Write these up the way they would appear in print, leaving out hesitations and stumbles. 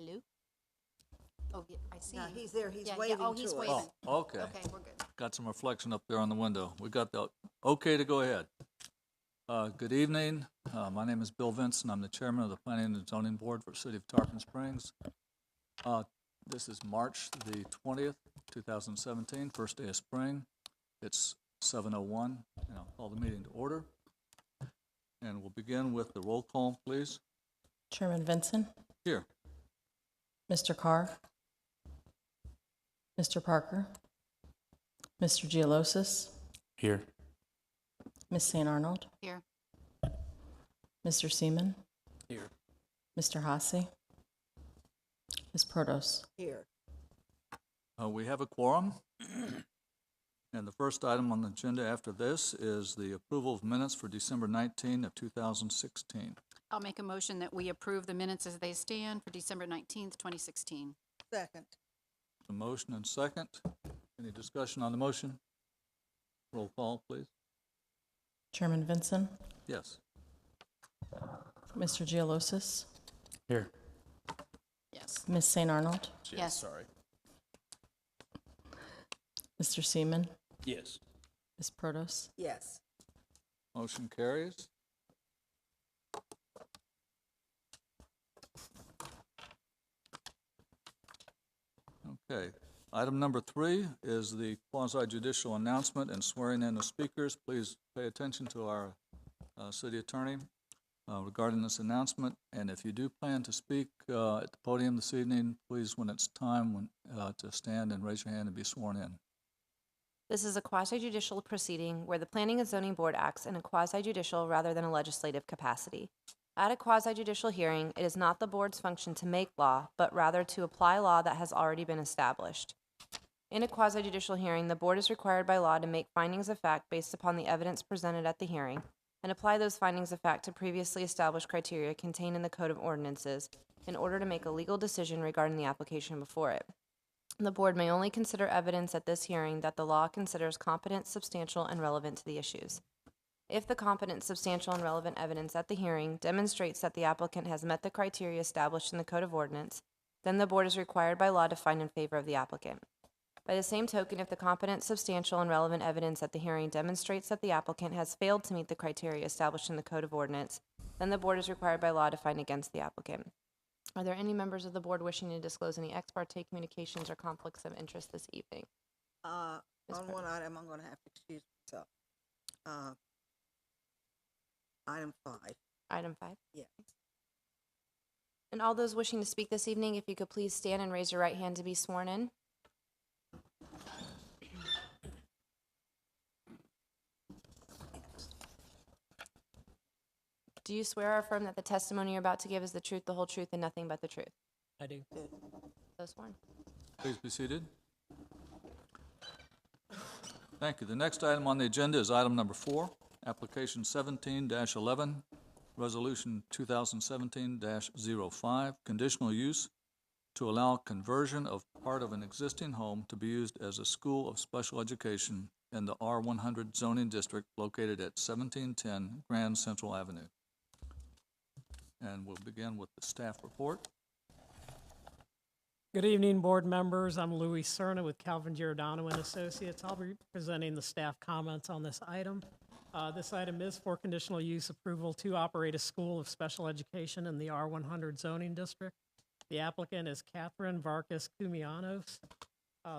Hello? Oh, yeah, I see. No, he's there, he's Yeah, waving yeah. Oh, he's to us. waving. Oh, okay. Okay, we're good. Got some reflection up there on the window. We got the okay to go ahead. Good evening. My name is Bill Vinson. I'm the chairman of the Planning and Zoning Board for the City of Tarpon Springs. This is March the 20th, 2017, first day of spring. It's 7:01, and I'll call the meeting to order. And we'll begin with the roll call, please. Chairman Vinson, Here. Mr. Carr, Mr. Parker, Mr. Geolosis, Here. Ms. St. Arnold, Here. Mr. Seaman, Here. Mr. Hasse, Ms. Protos. Here. We have a quorum. And the first item on the agenda after this is the approval of minutes for December 19 of 2016. I'll make a motion that we approve the minutes as they stand for December 19th, 2016. Second. A motion and second. Any discussion on the motion? Roll call, please. Chairman Vinson, Yes. Mr. Geolosis, Here. Yes. Ms. St. Arnold, Yes. Sorry. Mr. Seaman, Yes. Ms. Protos. Yes. Motion carries. Okay. Item number 3 is the quasi-judicial announcement and swearing in of speakers. Please pay attention to our city attorney regarding this announcement. And if you do plan to speak at the podium this evening, please, when it's time, to stand and raise your hand and be sworn in. This is a quasi-judicial proceeding where the Planning and Zoning Board acts in a quasi-judicial rather than a legislative capacity. At a quasi-judicial hearing, it is not the board's function to make law, but rather to apply law that has already been established. In a quasi-judicial hearing, the board is required by law to make findings of fact based upon the evidence presented at the hearing and apply those findings of fact to previously established criteria contained in the Code of Ordinances in order to make a legal decision regarding the application before it. The board may only consider evidence at this hearing that the law considers competent, substantial, and relevant to the issues. If the competent, substantial, and relevant evidence at the hearing demonstrates that the applicant has met the criteria established in the Code of Ordinance, then the board is required by law to find in favor of the applicant. By the same token, if the competent, substantial, and relevant evidence at the hearing demonstrates that the applicant has failed to meet the criteria established in the Code of Ordinance, then the board is required by law to find against the applicant. Are there any members of the board wishing to disclose any ex parte communications or conflicts of interest this evening? On Ms. one item, I'm gonna have to excuse myself. Item 5. Item 5. Yeah. And all those wishing to speak this evening, if you could please stand and raise your right hand to be sworn in. Do you swear or affirm that the testimony you're about to give is the truth, the whole truth, and nothing but the truth? I do. So sworn. Please be seated. Thank you. The next item on the agenda is item number 4, application 17-11, resolution 2017-05, conditional use to allow conversion of part of an existing home to be used as a school of special education in the R100 zoning district located at 1710 Grand Central Avenue. And we'll begin with the staff report. Good evening, board members. I'm Louis Cerna with Calvin Giordano and Associates. I'll be presenting the staff comments on this item. This item is for conditional use approval to operate a school of special education in the R100 zoning district. The applicant is Catherine Vargas Cumianos.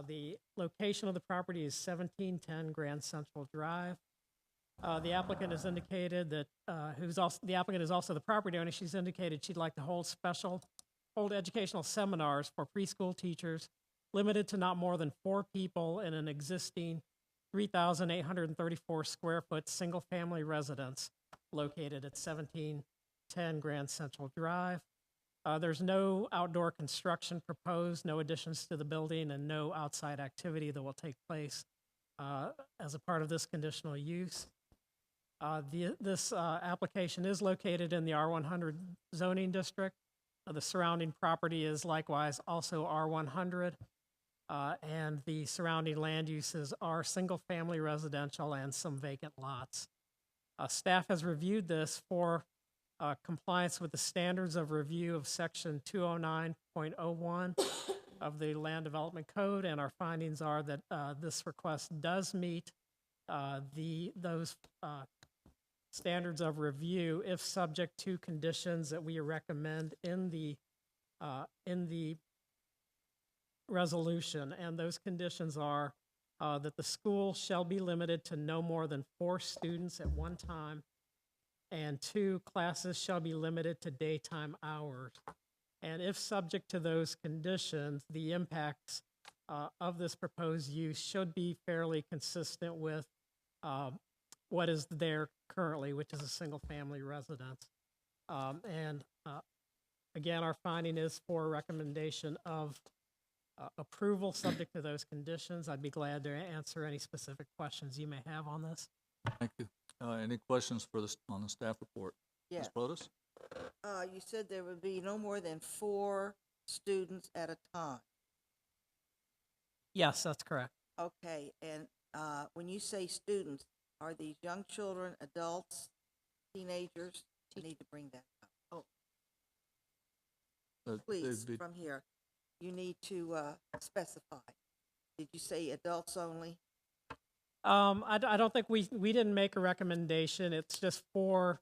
The location of the property is 1710 Grand Central Drive. The applicant has indicated that, the applicant is also the property owner. She's indicated she'd like to hold educational seminars for preschool teachers, limited to not more than 4 people in an existing 3,834 square foot single-family residence located at 1710 Grand Central Drive. There's no outdoor construction proposed, no additions to the building, and no outside activity that will take place as a part of this conditional use. This application is located in the R100 zoning district. The surrounding property is likewise also R100, and the surrounding land uses are single-family residential and some vacant lots. Staff has reviewed this for compliance with the standards of review of Section 209.01 of the Land Development Code, and our findings are that this request does meet those standards of review if subject to conditions that we recommend in the resolution. And those conditions are that the school shall be limited to no more than 4 students at one time, and 2, classes shall be limited to daytime hours. And if subject to those conditions, the impacts of this proposed use should be fairly consistent with what is there currently, which is a single-family residence. Again, our finding is for recommendation of approval subject to those conditions. I'd be glad to answer any specific questions you may have on this. Thank you. Any questions on the staff report? Yeah. Ms. Protas? You said there would be no more than 4 students at a time. Yes, that's correct. Okay, and when you say students, are these young children, adults, teenagers? I need to bring that up. Oh, please, from here, you need to specify. Did you say adults only? I don't think we didn't make a recommendation. It's just 4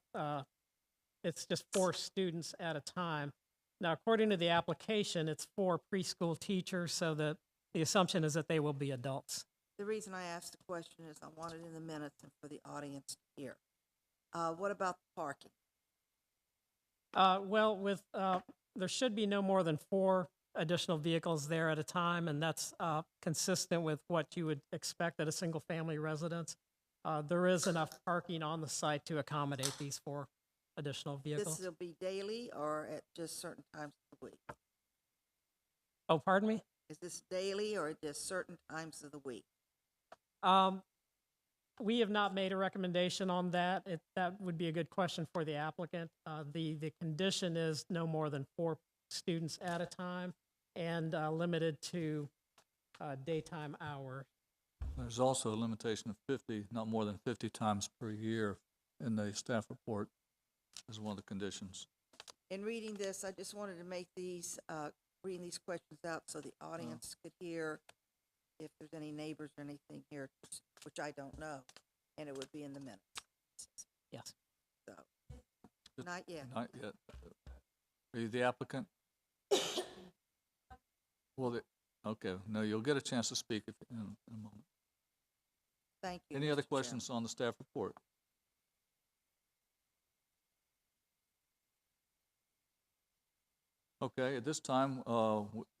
students at a time. Now, according to the application, it's 4 preschool teachers, so that the assumption is that they will be adults. The reason I asked the question is I want it in the minutes and for the audience to hear. What about the parking? There should be no more than 4 additional vehicles there at a time, and that's consistent with what you would expect at a single-family residence. There is enough parking on the site to accommodate these 4 additional vehicles. This will be daily or at just certain times of the week? Oh, pardon me? Is this daily or at just certain times of the week? We have not made a recommendation on that. That would be a good question for the applicant. The condition is no more than 4 students at a time and limited to daytime hours. There's also a limitation of 50, not more than 50 times per year in the staff report as one of the conditions. In reading this, I just wanted to make reading these questions out so the audience could hear if there's any neighbors or anything here, which I don't know, and it would be in the minutes. Yes. So, not yet. Not yet. Are you the applicant? Well, okay, no, you'll get a chance to speak in a moment. Thank you. Any other Mr. Chairman. questions on the staff report? Okay, at this time,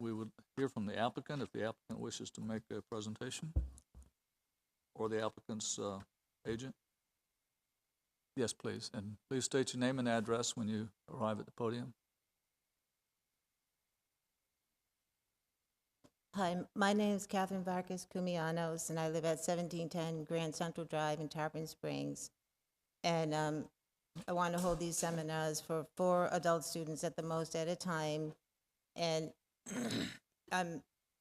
we would hear from the applicant if the applicant wishes to make a presentation, or the applicant's agent. Yes, please, and please state your name and address when you arrive at the podium. Hi, my name is Catherine Vargas Cumianos, and I live at 1710 Grand Central Drive in Tarpon Springs. And I want to hold these seminars for 4 adult students at the most at a time. And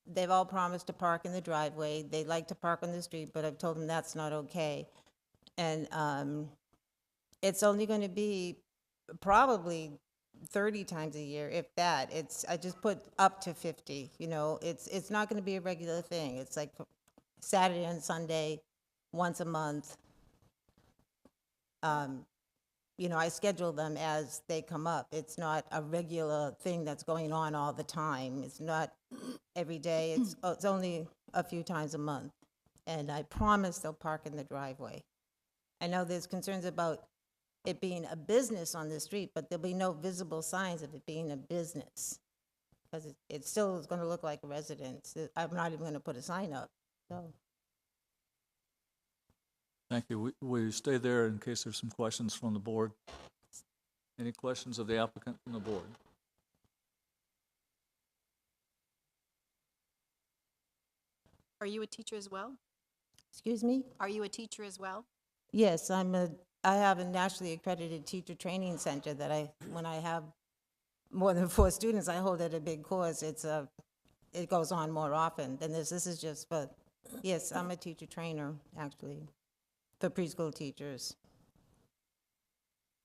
they've all promised to park in the driveway. They like to park on the street, but I've told them that's not okay. And it's only going to be probably 30 times a year, if that. I just put up to 50, you know. It's not going to be a regular thing. It's like Saturday and Sunday, once a month. You know, I schedule them as they come up. It's not a regular thing that's going on all the time. It's not every day. It's only a few times a month. And I promise they'll park in the driveway. I know there's concerns about it being a business on the street, but there'll be no visible signs of it being a business, because it still is going to look like a residence. I'm not even going to put a sign up. So. Thank you. We stay there in case there's some questions from the board. Any questions of the applicant from the board? Are you a teacher as well? Excuse me? Are you a teacher as well? Yes, I have a nationally accredited teacher training center that when I have more than 4 students, I hold at a big course. It goes on more often than this. This is just for, yes, I'm a teacher trainer, actually, for preschool teachers.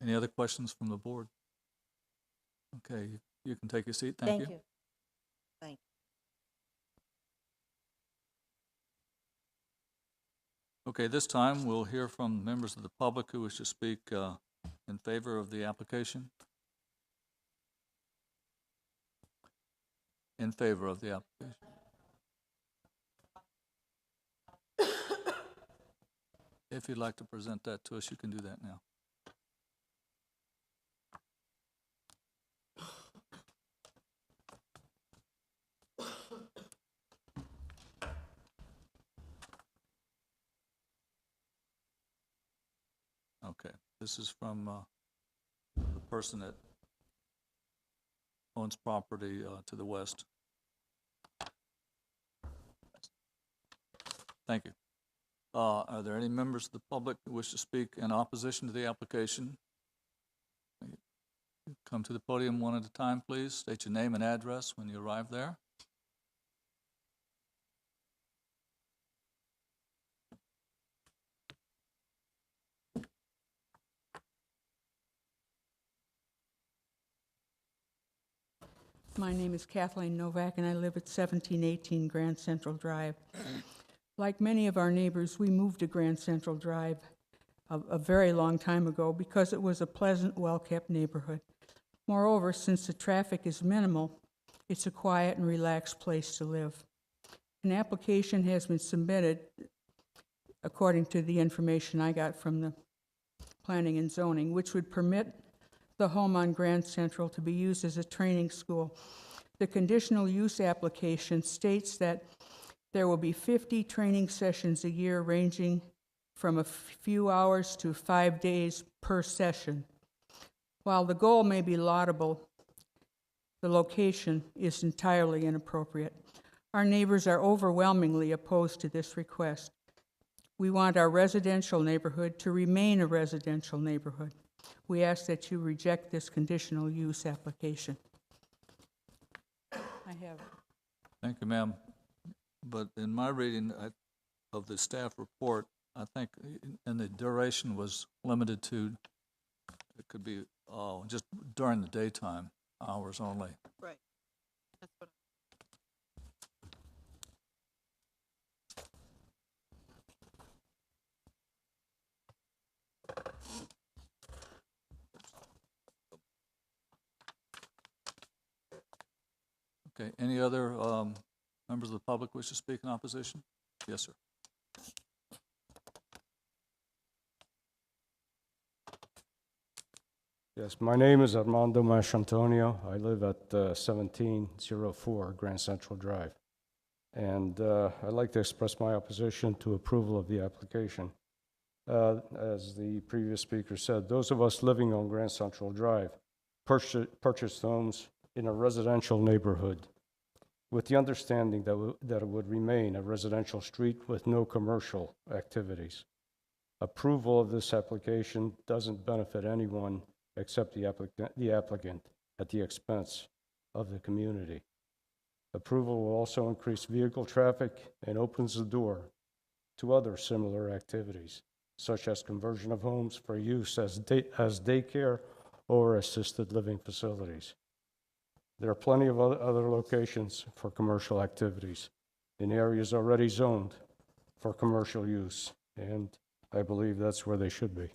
Any other questions from the board? Okay, you can take your seat. Thank you. Thank Okay, this time we'll hear from members of the public who wish to speak in favor of the application. In favor of the application. If you'd like to present that to us, you can do that now. Okay, this is from the person that owns property to the west. Thank you. Are there any members of the public who wish to speak in opposition to the application? Come to the podium one at a time, please. State your name and address when you arrive there. My name is Kathleen Novak, and I live at 1718 Grand Central Drive. Like many of our neighbors, we moved to Grand Central Drive a very long time ago because it was a pleasant, well-kept neighborhood. Moreover, since the traffic is minimal, it's a quiet and relaxed place to live. An application has been submitted, according to the information I got from the Planning and Zoning, which would permit the home on Grand Central to be used as a training school. The conditional use application states that there will be 50 training sessions a year, ranging from a few hours to 5 days per session. While the goal may be laudable, the location is entirely inappropriate. Our neighbors are overwhelmingly opposed to this request. We want our residential neighborhood to remain a residential neighborhood. We ask that you reject this conditional use application. I have. Thank you, ma'am. But in my reading of the staff report, I think, and the duration was limited to, it could be just during the daytime hours only. Right. That's what Okay, any other members of the public wish to speak in opposition? Yes, sir. Yes, my name is Armando Manchantonio. I live at 1704 Grand Central Drive. And I'd like to express my opposition to approval of the application. As the previous speaker said, those of us living on Grand Central Drive purchased homes in a residential neighborhood with the understanding that it would remain a residential street with no commercial activities. Approval of this application doesn't benefit anyone except the applicant at the expense of the community. Approval will also increase vehicle traffic and opens the door to other similar activities, such as conversion of homes for use as daycare or assisted living facilities. There are plenty of other locations for commercial activities in areas already zoned for commercial use, and I believe that's where they should be.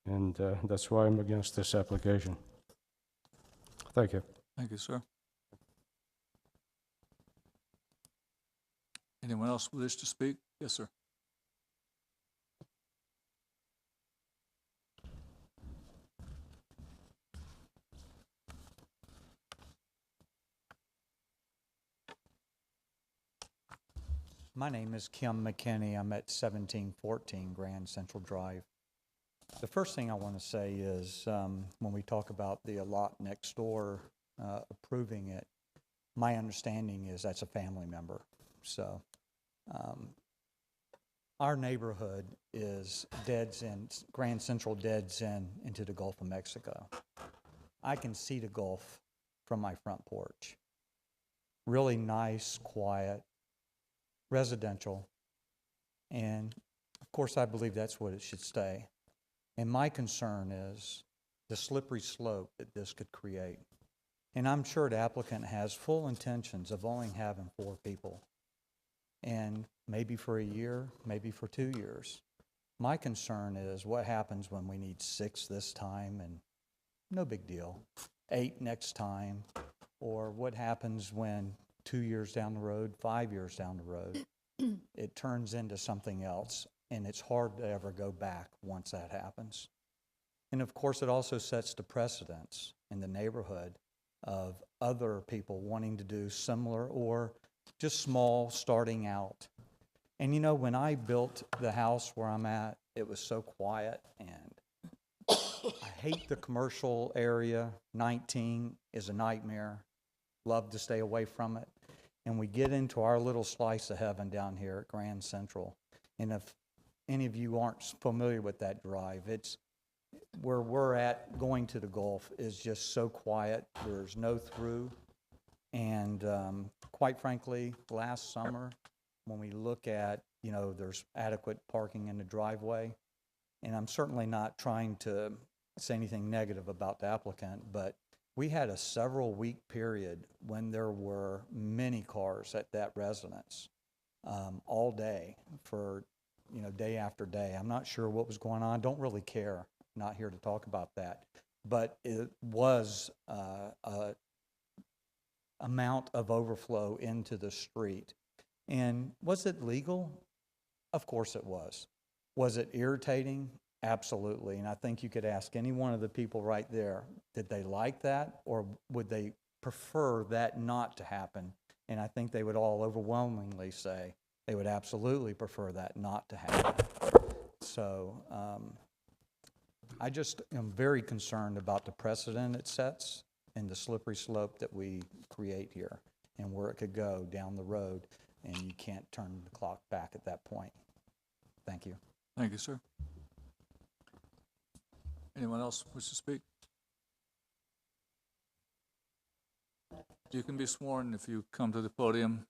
And that's why I'm against this application. Thank you. Thank you, sir. Anyone else wish to speak? Yes, sir. My name is Kim McKinney. I'm at 1714 Grand Central Drive. The first thing I want to say is when we talk about the lot next door approving it, my understanding is that's a family member. So our neighborhood is dead end, Grand Central deads end into the Gulf of Mexico. I can see the Gulf from my front porch. Really nice, quiet, residential, and of course I believe that's what it should stay. And my concern is the slippery slope that this could create. And I'm sure the applicant has full intentions of only having 4 people. And maybe for a year, maybe for 2 years. My concern is what happens when we need 6 this time and no big deal, 8 next time, or what happens when 2 years down the road, 5 years down the road, it turns into something else, and it's hard to ever go back once that happens. And of course, it also sets the precedence in the neighborhood of other people wanting to do similar or just small starting out. And you know, when I built the house where I'm at, it was so quiet, and I hate the commercial area. 19 is a nightmare. Love to stay away from it. And we get into our little slice of heaven down here at Grand Central. And if any of you aren't familiar with that drive, it's where we're at going to the Gulf is just so quiet. There's no through. And quite frankly, last summer, when we look at, you know, there's adequate parking in the driveway, and I'm certainly not trying to say anything negative about the applicant, but we had a several-week period when there were many cars at that residence all day for, you know, day after day. I'm not sure what was going on. Don't really care. Not here to talk about that. But it was a amount of overflow into the street. And was it legal? Of course it was. Was it irritating? Absolutely. And I think you could ask any one of the people right there, did they like that, or would they prefer that not to happen? And I think they would all overwhelmingly say they would absolutely prefer that not to happen. So I just am very concerned about the precedent it sets and the slippery slope that we create here and where it could go down the road, and you can't turn the clock back at that point. Thank you. Thank you, sir. Anyone else wish to speak? You can be sworn if you come to the podium.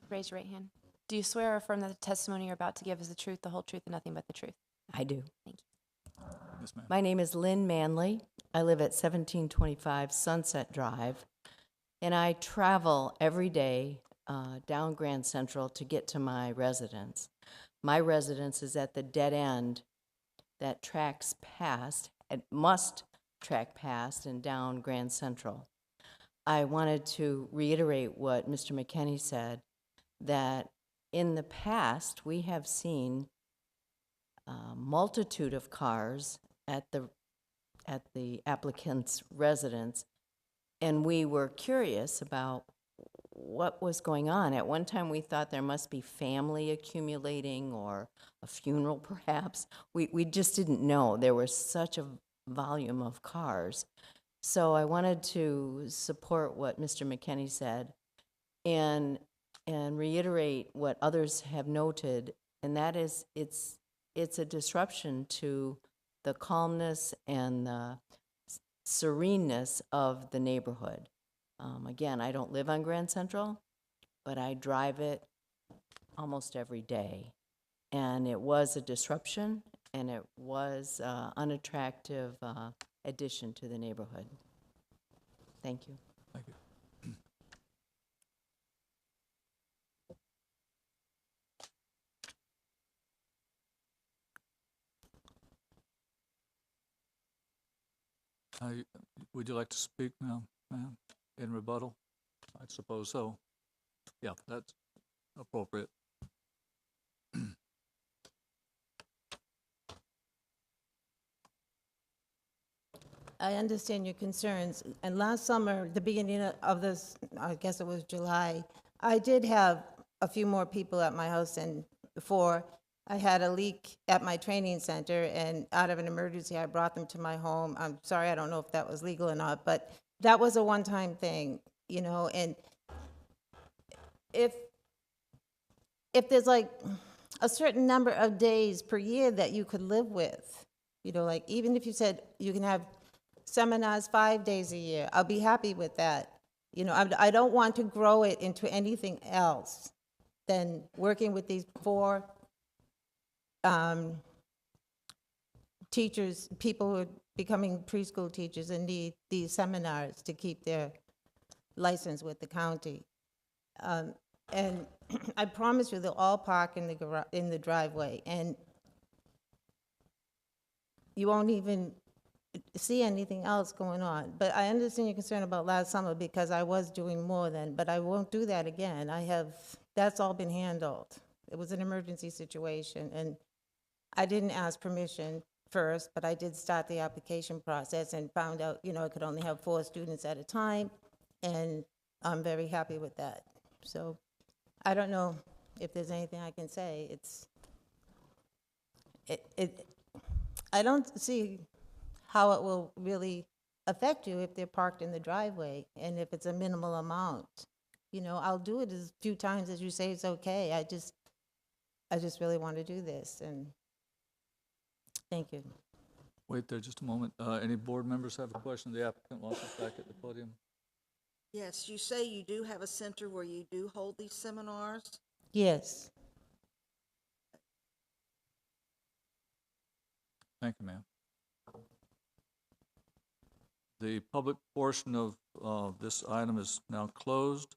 Raise your right hand. Do you swear or affirm that the testimony you're about to give is the truth, the whole truth, and nothing but the truth? I do. Thank you. Yes, ma'am. My name is Lynn Manley. I live at 1725 Sunset Drive, and I travel every day down Grand Central to get to my residence. My residence is at the dead end that tracks past, it must track past and down Grand Central. I wanted to reiterate what Mr. McKinney said, that in the past, we have seen a multitude of cars at the applicant's residence, and we were curious about what was going on. At one time, we thought there must be family accumulating or a funeral, perhaps. We just didn't know. There was such a volume of cars. So I wanted to support what Mr. McKinney said and reiterate what others have noted, and that is it's a disruption to the calmness and the sereneness of the neighborhood. Again, I don't live on Grand Central, but I drive it almost every day. And it was a disruption, and it was an unattractive addition to the neighborhood. Thank you. Thank you. Would you like to speak now, ma'am, in rebuttal? I suppose so. Yeah, that's appropriate. I understand your concerns. And last summer, the beginning of this, I guess it was July, I did have a few more people at my house than before. I had a leak at my training center, and out of an emergency, I brought them to my home. I'm sorry, I don't know if that was legal or not, but that was a one-time thing, you know, and if there's like a certain number of days per year that you could live with, you know, like even if you said you can have seminars 5 days a year, I'll be happy with that, You know, I don't want to grow it into anything else than working with these 4 teachers, people who are becoming preschool teachers and need these seminars to keep their license with the county. And I promise you, they'll all park in the driveway, and you won't even see anything else going on. But I understand your concern about last summer, because I was doing more then, but I won't do that again. That's all been handled. It was an emergency situation, and I didn't ask permission first, but I did start the application process and found out, you know, I could only have 4 students at a time, and I'm very happy with that. So I don't know if there's anything I can say. I don't see how it will really affect you if they're parked in the driveway and if it's a minimal amount. You know, I'll do it as few times as you say it's okay. I just really want to do this, and thank you. Wait there just a moment. Any board members have a question? The applicant wants us back at the podium. Yes, you say you do have a center where you do hold these seminars? Yes. Thank you, ma'am. The public portion of this item is now closed,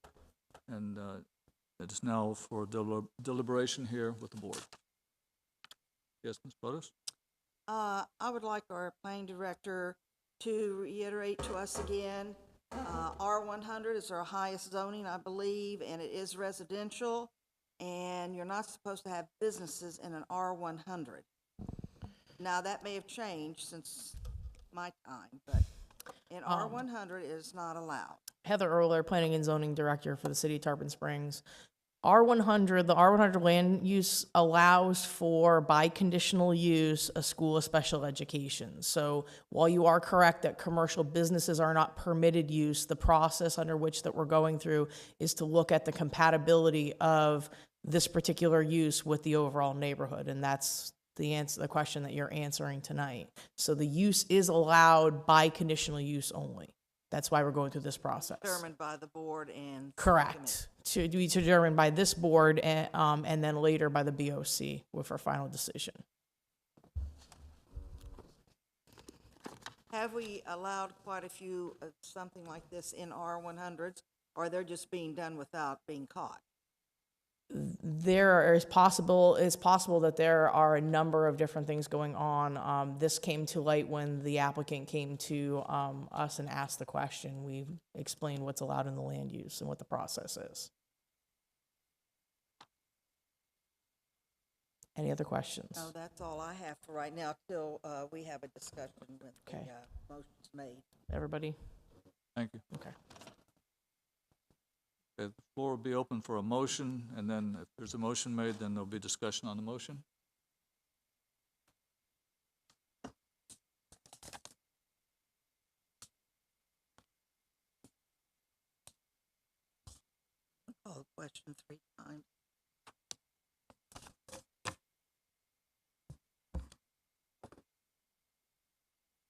and it is now for deliberation here with the board. Yes, Ms. Bodas? I would like our planning director to reiterate to us again, R100 is our highest zoning, I believe, and it is residential, and you're not supposed to have businesses in an R100. Now, that may have changed since my time, but in R100, it is not allowed. Heather Erler, Planning and Zoning Director for the City of Tarpon Springs. R100, the R100 land use allows for, by conditional use, a school of special education. So while you are correct that commercial businesses are not permitted use, the process under which that we're going through is to look at the compatibility of this particular use with the overall neighborhood, and that's the question that you're answering tonight. So the use is allowed by conditional use only. That's why we're going through this process. Determined by the board and. Correct. To be determined by this board and then later by the BOC with our final decision. Have we allowed quite a few of something like this in R100s, or they're just being done without being caught? It's possible that there are a number of different things going on. This came to light when the applicant came to us and asked the question. We explained what's allowed in the land use and what the process is. Any other questions? No, that's all I have for right now till we have a discussion with the Okay. motions made. Everybody? Thank you. Okay. Okay, the floor will be open for a motion, and then if there's a motion made, then there'll be discussion on the motion. Call the question 3 times.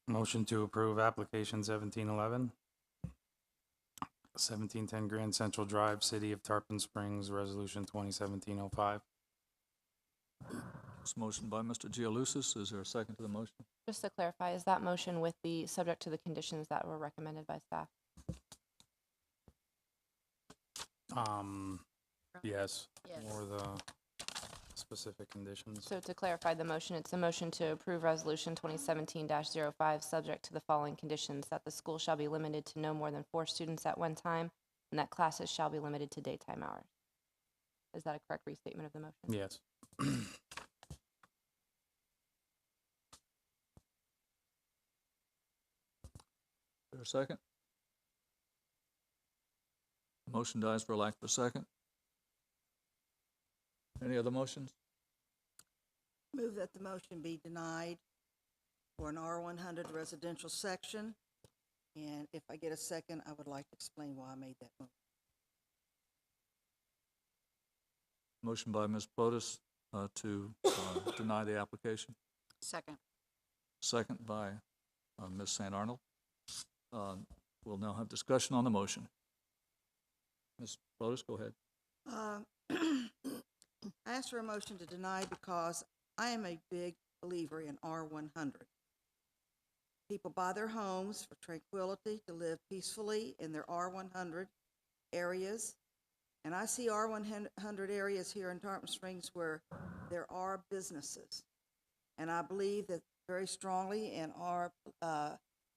Motion to approve application 1711, 1710 Grand Central Drive, City of Tarpon Springs, Resolution 2017-05. This motion by Mr. Gialusis. Is there a second to the motion? Just to clarify, is that motion with the subject to the conditions that were recommended by staff? Yes, Yes. or the specific conditions. So to clarify the motion, it's a motion to approve Resolution 2017-05, subject to the following conditions: that the school shall be limited to no more than 4 students at one time, and that classes shall be limited to daytime hours. Is that a correct restatement of the motion? Yes. Is there a second? Motion dies for lack of a second. Any other motions? Move that the motion be denied for an R100 residential section. And if I get a second, I would like to explain why I made that motion. Motion by Ms. Bodas to deny the application. Second. Second by Ms. St. Arnold. We'll now have discussion on the motion. Ms. Lotus, go ahead. Uh, I ask for a motion to deny because I am a big believer in R100. People buy their homes for tranquility, to live peacefully in their R100 areas. And I see R100 areas here in Tarpon Springs where there are businesses. And I believe that very strongly in our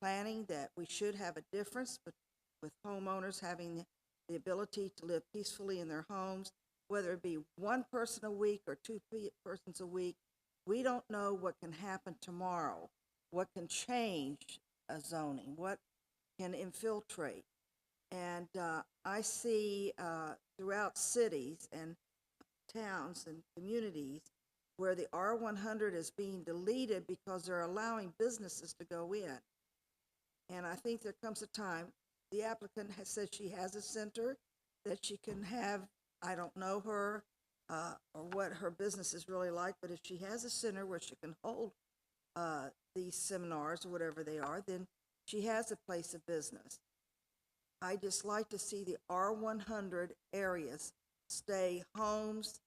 planning that we should have a difference with homeowners having the ability to live peacefully in their homes, whether it be one person a week or two persons a week. We don't know what can happen tomorrow, what can change a zoning, what can infiltrate. And I see throughout cities and towns and communities where the R100 is being deleted because they're allowing businesses to go in. And I think there comes a time, the applicant has said she has a center that she can have. I don't know her or what her business is really like, but if she has a center where she can hold these seminars or whatever they are, then she has a place of business. I just like to see the R100 areas stay homes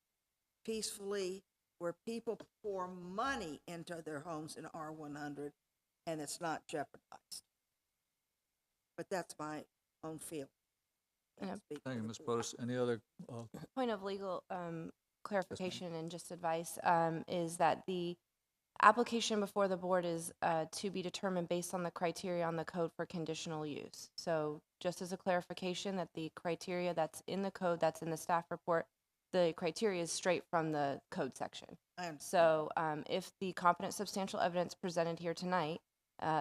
peacefully, where people pour money into their homes in R100 and it's not jeopardized. But that's my own feeling. Yeah. Thank you, Ms. Broadus. Any other? Point of legal clarification and just advice is that the application before the board is to be determined based on the criteria on the code for conditional use. So just as a clarification, that the criteria that's in the code, that's in the staff report, the criteria is straight from the code section. So if the competent substantial evidence presented here tonight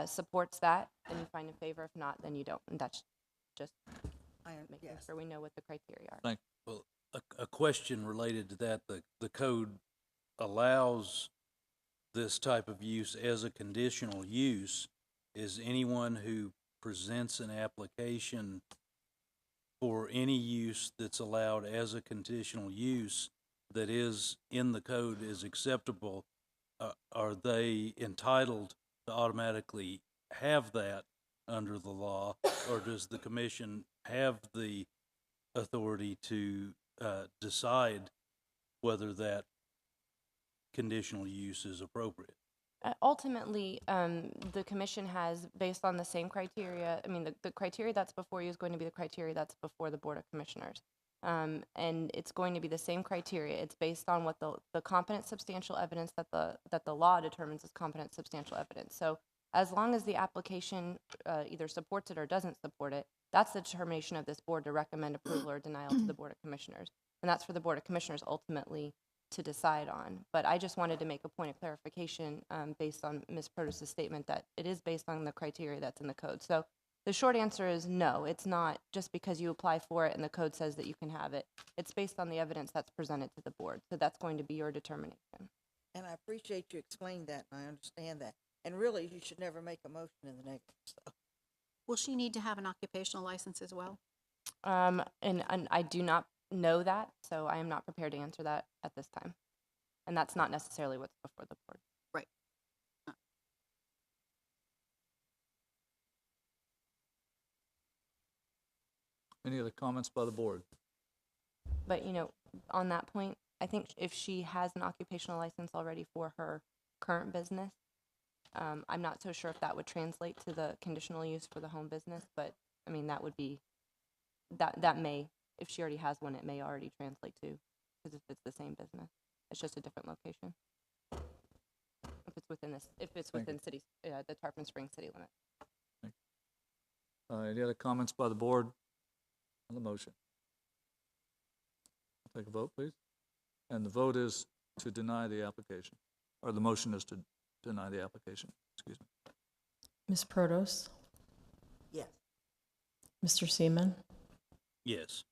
supports that, then you find in favor. If not, then you don't. And that's just making sure we know what the criteria are. Thank you. Well, a question related to that, the code allows this type of use as a conditional use. Is anyone who presents an application for any use that's allowed as a conditional use that is in the code is acceptable, are they entitled to automatically have that under the law, or does the commission have the authority to decide whether that conditional use is appropriate? Ultimately, the commission has, based on the same criteria, I mean, the criteria that's before you is going to be the criteria that's before the Board of Commissioners. And it's going to be the same criteria. It's based on what the competent substantial evidence that the law determines as competent substantial evidence. So as long as the application either supports it or doesn't support it, that's the determination of this board to recommend approval or denial to the Board of Commissioners. And that's for the Board of Commissioners ultimately to decide on. But I just wanted to make a point of clarification based on Ms. Protus' statement that it is based on the criteria that's in the code. So the short answer is no, it's not just because you apply for it and the code says that you can have it. It's based on the evidence that's presented to the board. So that's going to be your determination. And I appreciate you explaining that, and I understand that. And really, you should never make a motion in the negative. So. Will she need to have an occupational license as well? And I do not know that, so I am not prepared to answer that at this time. And that's not necessarily what's before the board. Right. Any other comments by the board? But, you know, on that point, I think if she has an occupational license already for her current business, I'm not so sure if that would translate to the conditional use for the home business, but I mean, that would be, that may, if she already has one, it may already translate to, because if it's the same business, it's just a different location. If it's within this, if it's within city, the Tarpon Springs city limit. Any other comments by the board on the motion? I'll take a vote, please. And the vote is to deny the application, or the motion is to deny the application. Excuse me. Ms. Protos? Yes. Mr. Seaman? Yes.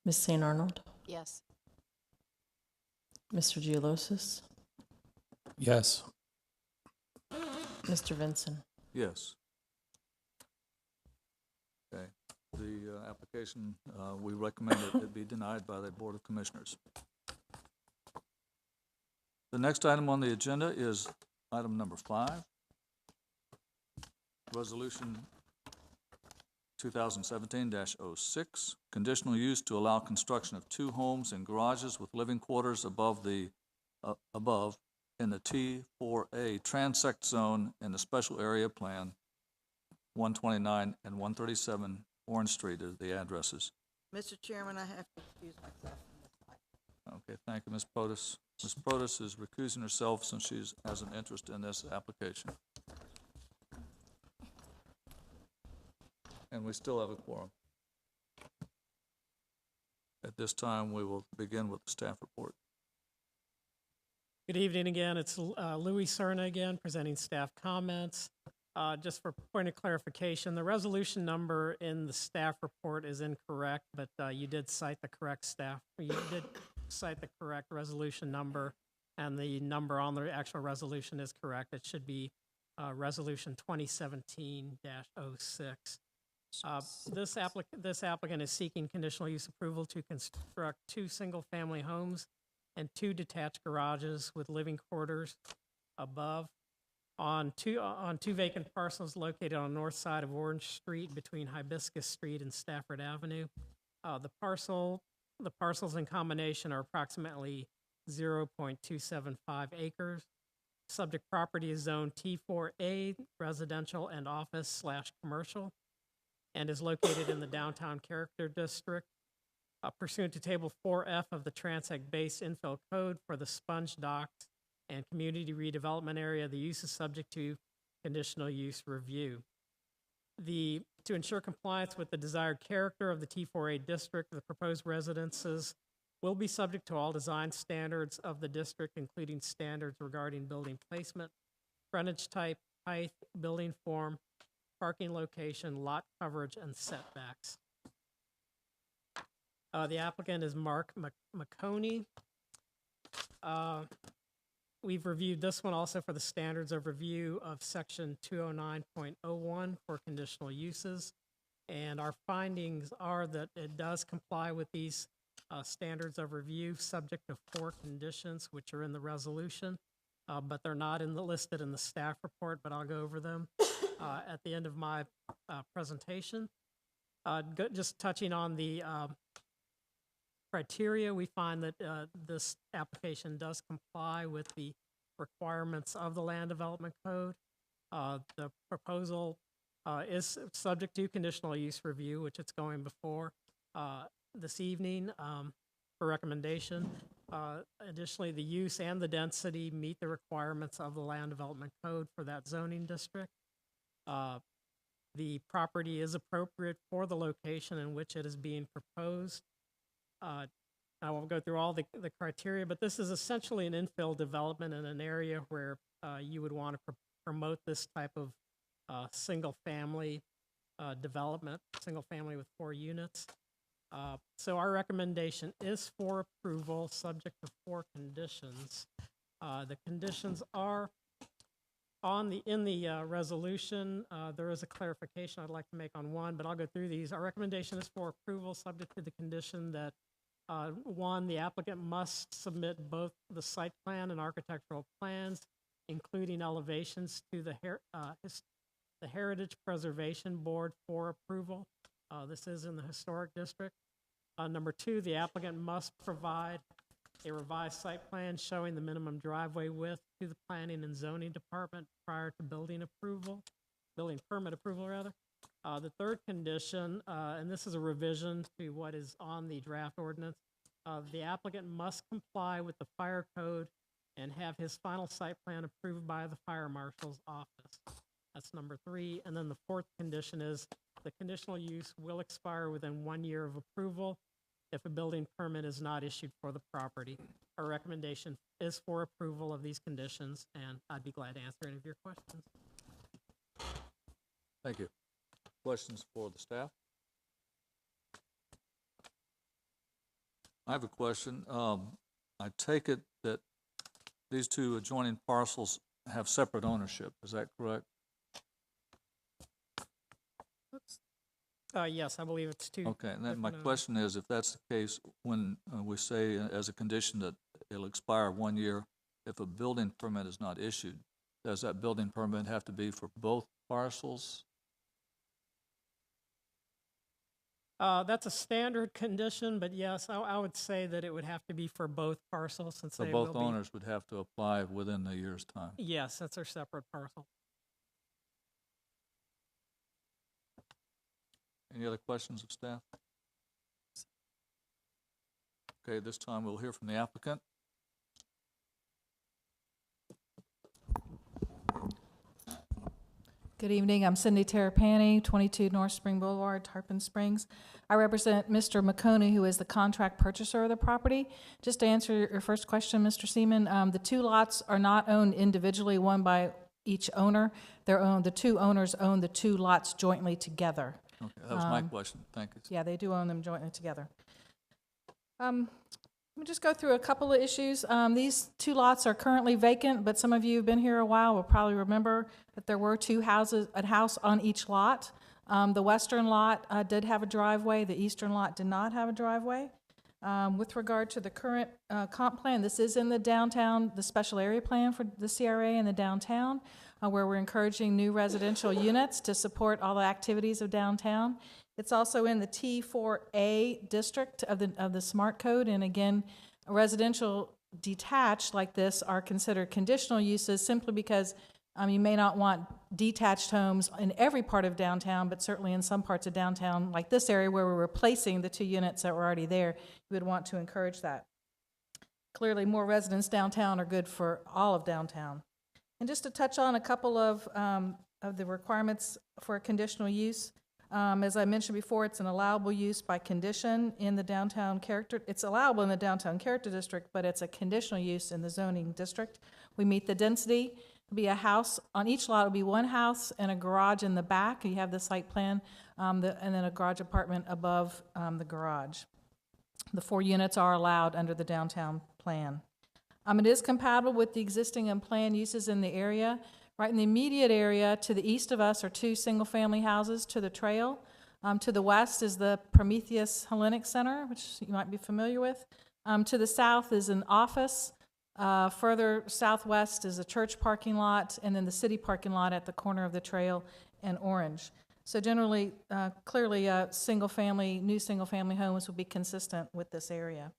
Ms. St. Arnold? Yes. Mr. Geolosis? Yes. Mr. Vinson? Yes. Okay. The application, we recommend that it be denied by the Board of Commissioners. The next item on the agenda is item number 5. Resolution 2017-06, conditional use to allow construction of 2 homes and garages with living quarters above in the T4A transect zone in the special area plan, 129 and 137 Orange Street are the addresses. Mr. Chairman, I have to excuse myself from this item. Okay, thank you, Ms. Podus. Ms. Podus is recusing herself since she has an interest in this application. And we still have a quorum. At this time, we will begin with the staff report. Good evening again. It's Louis Cerna again, presenting staff comments. Just for point of clarification, the resolution number in the staff report is incorrect, but you did cite the correct resolution number, and the number on the actual resolution is correct. It should be Resolution 2017-06. This applicant is seeking conditional use approval to construct 2 single-family homes and 2 detached garages with living quarters above on two vacant parcels located on the north side of Orange Street between Hibiscus Street and Stafford Avenue. The parcels in combination are approximately 0.275 acres. Subject property is zone T4A, residential and office/commercial, and is located in the downtown character district. Pursuant to Table 4F of the Transect-based infill code for the Sponge Docks and community redevelopment area, the use is subject to conditional use review. To ensure compliance with the desired character of the T4A district, the proposed residences will be subject to all design standards of the district, including standards regarding building placement, frontage type, height, building form, parking location, lot coverage, and setbacks. The applicant is Mark McConey. We've reviewed this one also for the standards of review of section 209.01 for conditional uses. And our findings are that it does comply with these standards of review, subject to 4 conditions, which are in the resolution, but they're not listed in the staff report, but I'll go over them at the end of my presentation. Just touching on the criteria, we find that this application does comply with the requirements of the Land Development Code. The proposal is subject to conditional use review, which it's going before this evening for recommendation. Additionally, the use and the density meet the requirements of the Land Development Code for that zoning district. The property is appropriate for the location in which it is being proposed. I won't go through all the criteria, but this is essentially an infill development in an area where you would want to promote this type of single-family development, single-family with 4 units. So our recommendation is for approval, subject to 4 conditions. The conditions are in the resolution. There is a clarification I'd like to make on one, but I'll go through these. Our recommendation is for approval, subject to the condition that 1, the applicant must submit both the site plan and architectural plans, including elevations, to the Heritage Preservation Board for approval. This is in the historic district. Number 2, the applicant must provide a revised site plan showing the minimum driveway width to the Planning and Zoning Department prior to building permit approval rather. The 3rd condition, and this is a revision to what is on the draft ordinance, the applicant must comply with the fire code and have his final site plan approved by the fire marshal's office. That's number 3. And then the 4th condition is the conditional use will expire within 1 year of approval if a building permit is not issued for the property. Our recommendation is for approval of these conditions, and I'd be glad to answer any of your questions. Thank you. Questions for the staff? I have a question. I take it that these 2 adjoining parcels have separate ownership. Is that correct? Yes, I believe it's 2. Okay, and then my question is, if that's the case, when we say as a condition that it'll expire 1 year, if a building permit is not issued, does that building permit have to be for both parcels? That's a standard condition, but yes, I would say that it would have to be for both parcels since So they will both be. owners would have to apply within the year's time. Yes, that's our separate parcel. Any other questions of staff? Okay, this time we'll hear from the applicant. Good evening. I'm Cindy Terrapini, 22 North Spring Boulevard, Tarpon Springs. I represent Mr. McConey, who is the contract purchaser of the property. Just to answer your first question, Mr. Seaman, the two lots are not owned individually, one by each owner. The two owners own the two lots jointly together. Okay, that was my question. Thank you. Yeah, they do own them jointly together. Let me just go through a couple of issues. These two lots are currently vacant, but some of you who've been here a while will probably remember that there were a house on each lot. The western lot did have a driveway. The eastern lot did not have a driveway. With regard to the current comp plan, this is in the downtown, the special area plan for the CRA in the downtown, where we're encouraging new residential units to support all the activities of downtown. It's also in the T4A district of the SMART code, and again, residential detached like this are considered conditional uses simply because you may not want detached homes in every part of downtown, but certainly in some parts of downtown, like this area where we're replacing the two units that were already there, you would want to encourage that. Clearly, more residents downtown are good for all of downtown. And just to touch on a couple of the requirements for a conditional use, as I mentioned before, it's an allowable use by condition in the downtown character. It's allowable in the downtown character district, but it's a conditional use in the zoning district. We meet the density. It'll be a house on each lot. Will be one house and a garage in the back. You have the site plan, and then a garage apartment above the garage. The 4 units are allowed under the downtown plan. It is compatible with the existing and planned uses in the area. Right in the immediate area to the east of us are 2 single-family houses to the trail. To the west is the Prometheus Hellenic Center, which you might be familiar with. To the south is an office. Further southwest is a church parking lot, and then the city parking lot at the corner of the trail and Orange. So generally, clearly, new single-family homes will be consistent with this area.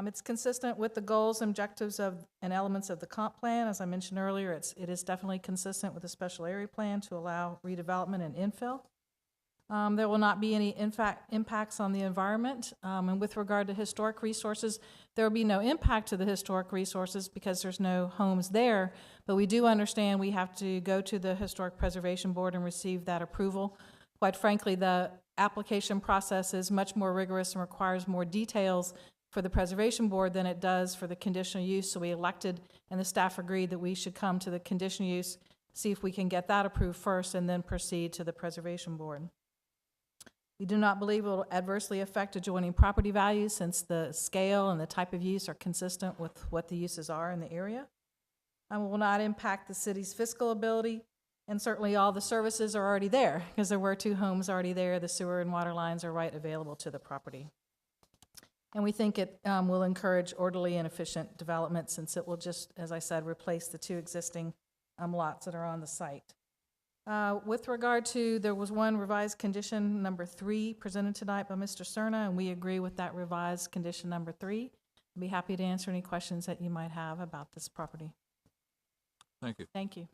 It's consistent with the goals, objectives and elements of the comp plan. As I mentioned earlier, it is definitely consistent with the special area plan to allow redevelopment and infill. There will not be any impacts on the environment. And with regard to historic resources, there will be no impact to the historic resources because there's no homes there. But we do understand we have to go to the Historic Preservation Board and receive that approval. Quite frankly, the application process is much more rigorous and requires more details for the Preservation Board than it does for the conditional use. So we elected, and the staff agreed that we should come to the conditional use, see if we can get that approved first, and then proceed to the Preservation Board. We do not believe it will adversely affect adjoining property values since the scale and the type of use are consistent with what the uses are in the area. And will not impact the city's fiscal ability, and certainly all the services are already there because there were 2 homes already there. The sewer and water lines are right available to the property. And we think it will encourage orderly and efficient development since it will just, as I said, replace the 2 existing lots that are on the site. With regard to, there was one revised condition, number 3, presented tonight by Mr. Cerna, and we agree with that revised condition number 3. I'd be happy to answer any questions that you might have about this property. Thank you. Thank you.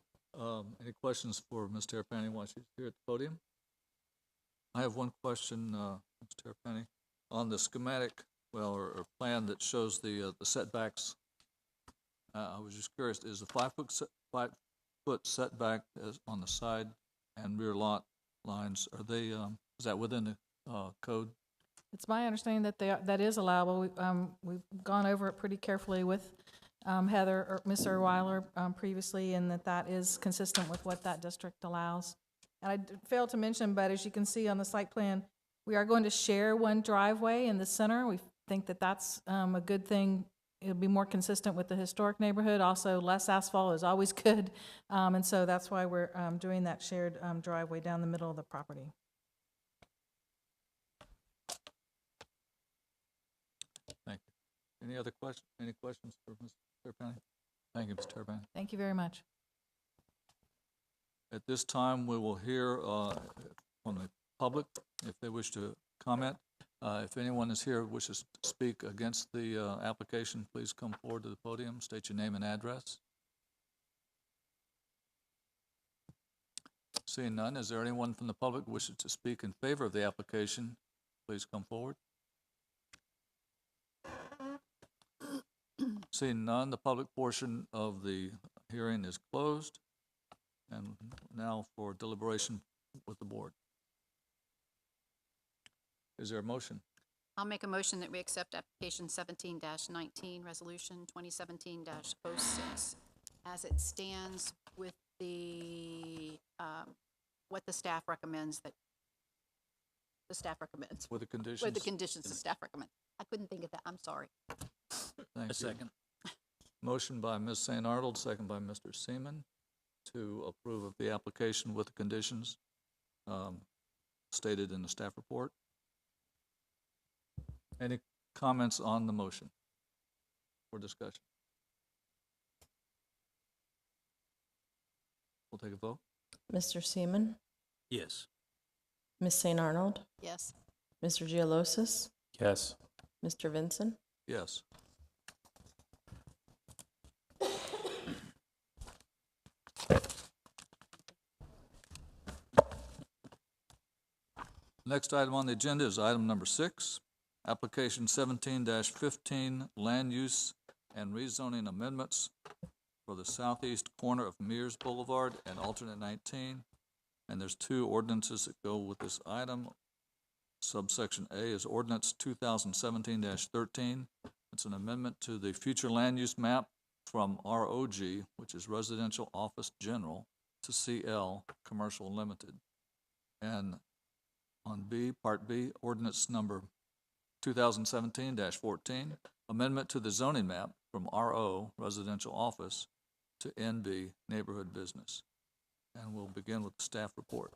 Any questions for Ms. Terrapini while she's here at the podium? I have one question, Ms. Terrapini. On the schematic, or plan that shows the setbacks, I was just curious, is the 5-foot setback on the side and rear lot lines, are they, is that within the code? It's my understanding that that is allowable. We've gone over it pretty carefully with Heather or Ms. Erweiler previously, and that is consistent with what that district allows. And I failed to mention, but as you can see on the site plan, we are going to share one driveway in the center. We think that that's a good thing. It'll be more consistent with the historic neighborhood. Also, less asphalt is always good. And so that's why we're doing that shared driveway down the middle of the property. Thank you. Any other questions? Any questions for Ms. Terrapini? Thank you, Ms. Terrapini. Thank you very much. At this time, we will hear from the public if they wish to comment. If anyone is here who wishes to speak against the application, please come forward to the podium, state your name and address. Seeing none, is there anyone from the public who wishes to speak in favor of the application? Please come forward. Seeing none, the public portion of the hearing is closed. And now for deliberation with the board. Is there a motion? I'll make a motion that we accept application 17-19, resolution 2017-06, as it stands with the, what the staff recommends that, the staff recommends. With the conditions? With the conditions the staff recommends. I couldn't think of that, I'm sorry. Thank you. Second. Motion by Ms. St. Arnold, second by Mr. Seaman, to approve of the application with the conditions stated in the staff report. Any comments on the motion for discussion? We'll take a vote. Mr. Seaman, Yes. Ms. St. Arnold, Yes. Mr. Geolosis, Yes. Mr. Vinson. Yes. Next item on the agenda is item number 6, application 17-15, land use and rezoning amendments for the southeast corner of Mears Boulevard and alternate 19. And there's 2 ordinances that go with this item. Subsection A is ordinance 2017-13. It's an amendment to the future land use map from ROG, which is Residential Office General, to CL, Commercial Limited. And on B, Part B, ordinance number 2017-14, amendment to the zoning map from RO, Residential Office, to NB, Neighborhood Business. And we'll begin with the staff report.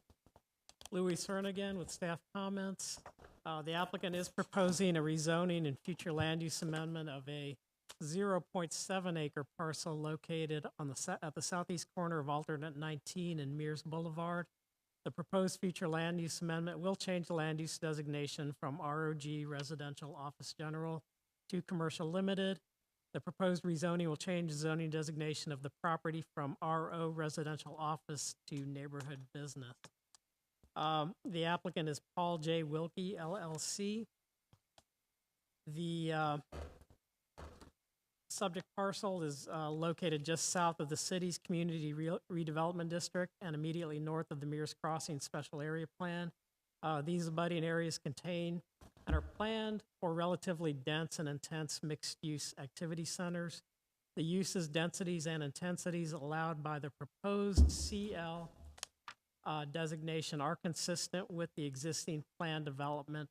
Louis Cern again with staff comments. The applicant is proposing a rezoning and future land use amendment of a 0.7 acre parcel located on at the southeast corner of alternate 19 and Mears Boulevard. The proposed future land use amendment will change the land use designation from ROG Residential Office General to Commercial Limited. The proposed rezoning will change the zoning designation of the property from RO Residential Office to Neighborhood Business. The applicant is Paul J. Wilkie, LLC. The subject parcel is located just south of the city's Community Redevelopment District and immediately north of the Mears Crossing Special Area Plan. These abutting areas contain and are planned for relatively dense and intense mixed-use activity centers. The uses, densities, and intensities allowed by the proposed CL designation are consistent with the existing plan development,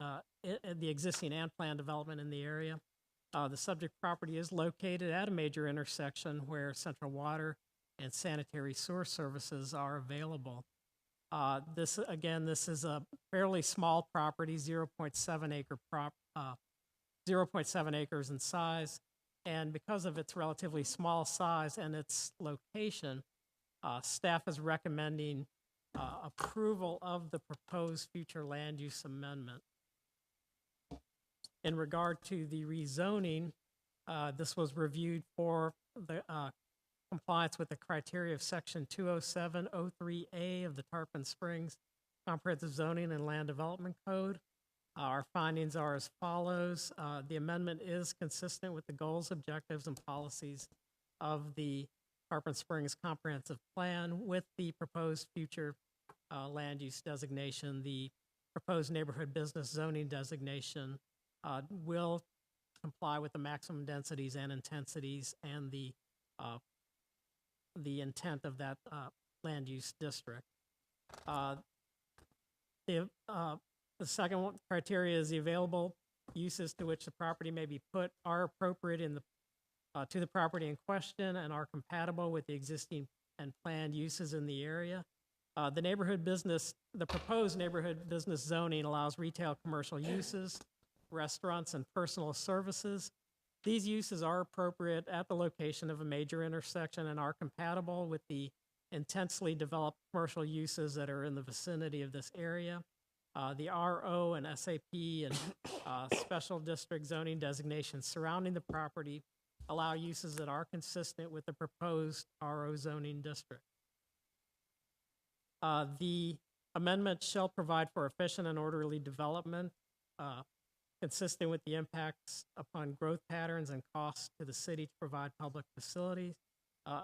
the existing and planned development in the area. The subject property is located at a major intersection where central water and sanitary sewer services are available. This is a fairly small property, 0.7 acres in size, and because of its relatively small size and its location, staff is recommending approval of the proposed future land use amendment. In regard to the rezoning, this was reviewed for the compliance with the criteria of Section 20703A of the Tarpon Springs Comprehensive Zoning and Land Development Code. Our findings are as follows. The amendment is consistent with the goals, objectives, and policies of the Tarpon Springs Comprehensive Plan with the proposed future land use designation. The proposed neighborhood business zoning designation will comply with the maximum densities and intensities and the intent of that land use district. The second one criteria is the available uses to which the property may be put are appropriate in the to the property in question and are compatible with the existing and planned uses in the area. The proposed neighborhood business zoning allows retail commercial uses, restaurants, and personal services. These uses are appropriate at the location of a major intersection and are compatible with the intensely developed commercial uses that are in the vicinity of this area. The RO and SAP and special district zoning designations surrounding the property allow uses that are consistent with the proposed RO zoning district. The amendment shall provide for efficient and orderly development consistent with the impacts upon growth patterns and costs to the city to provide public facilities.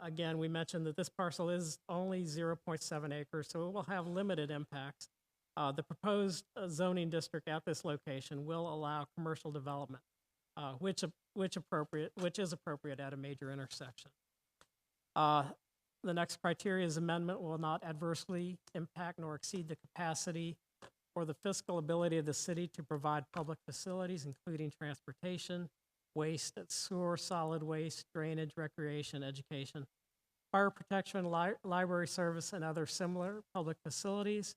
Again, we mentioned that this parcel is only 0.7 acres, so it will have limited impacts. The proposed zoning district at this location will allow commercial development, which is appropriate at a major intersection. The next criteria is amendment will not adversely impact nor exceed the capacity or the fiscal ability of the city to provide public facilities, including transportation, waste, sewer, solid waste, drainage, recreation, education, fire protection, library service, and other similar public facilities.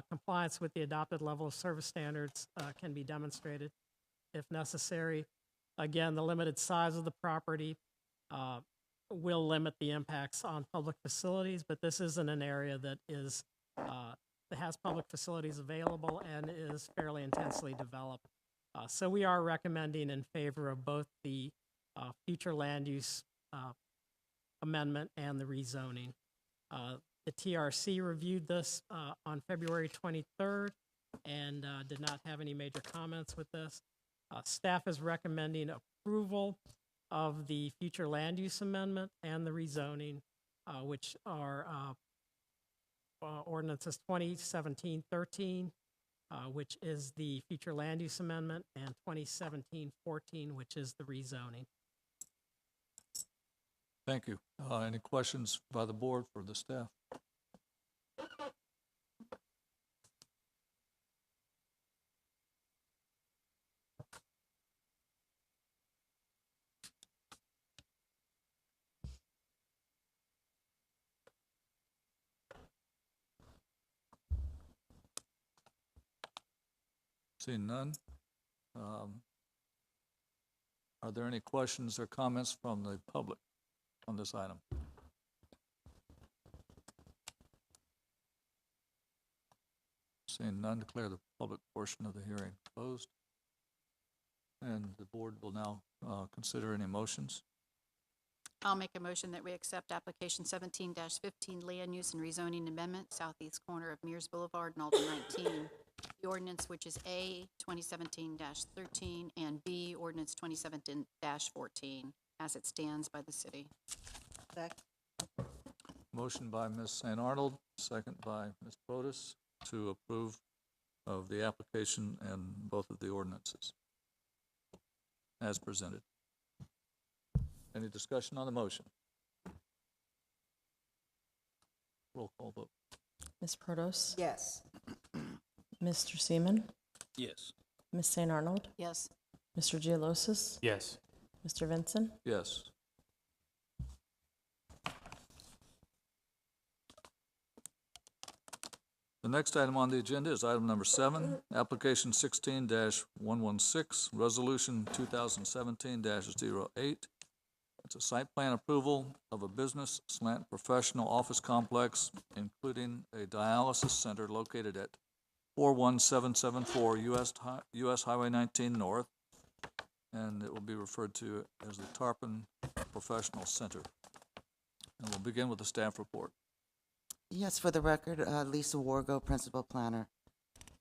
Compliance with the adopted level of service standards can be demonstrated if necessary. Again, the limited size of the property will limit the impacts on public facilities, but this isn't an area that has public facilities available and is fairly intensely developed. So we are recommending in favor of both the future land use amendment and the rezoning. The TRC reviewed this on February 23rd and did not have any major comments with this. Staff is recommending approval of the future land use amendment and the rezoning, which are ordinances 2017-13, which is the future land use amendment, and 2017-14, which is the rezoning. Thank you. Any questions by the board for the staff? Seeing none. Are there any questions or comments from the public on this item? Seeing none, declare the public portion of the hearing closed. And the board will now consider any motions. I'll make a motion that we accept application 17-15 land use and rezoning amendment, southeast corner of Mears Boulevard and Alden 19. The ordinance, which is A 2017-13, and B ordinance 2017-14, as it stands by the city. Second. Motion by Ms. St. Arnold, second by Ms. Bodas to approve of the application and both of the ordinances as presented. Any discussion on the motion? Roll call vote. Ms. Protos? Yes. Mr. Seaman? Yes. Ms. St. Arnold? Yes. Mr. Geolosis? Yes. Mr. Vinson? Yes. The next item on the agenda is item number 7, application 16-116, resolution 2017-08. It's a site plan approval of a business slant professional office complex, including a dialysis center located at 41774 US Highway 19 North, and it will be referred to as the Tarpon Professional Center. And we'll begin with the staff report. Yes, for the record, Lisa Wargo, Principal Planner.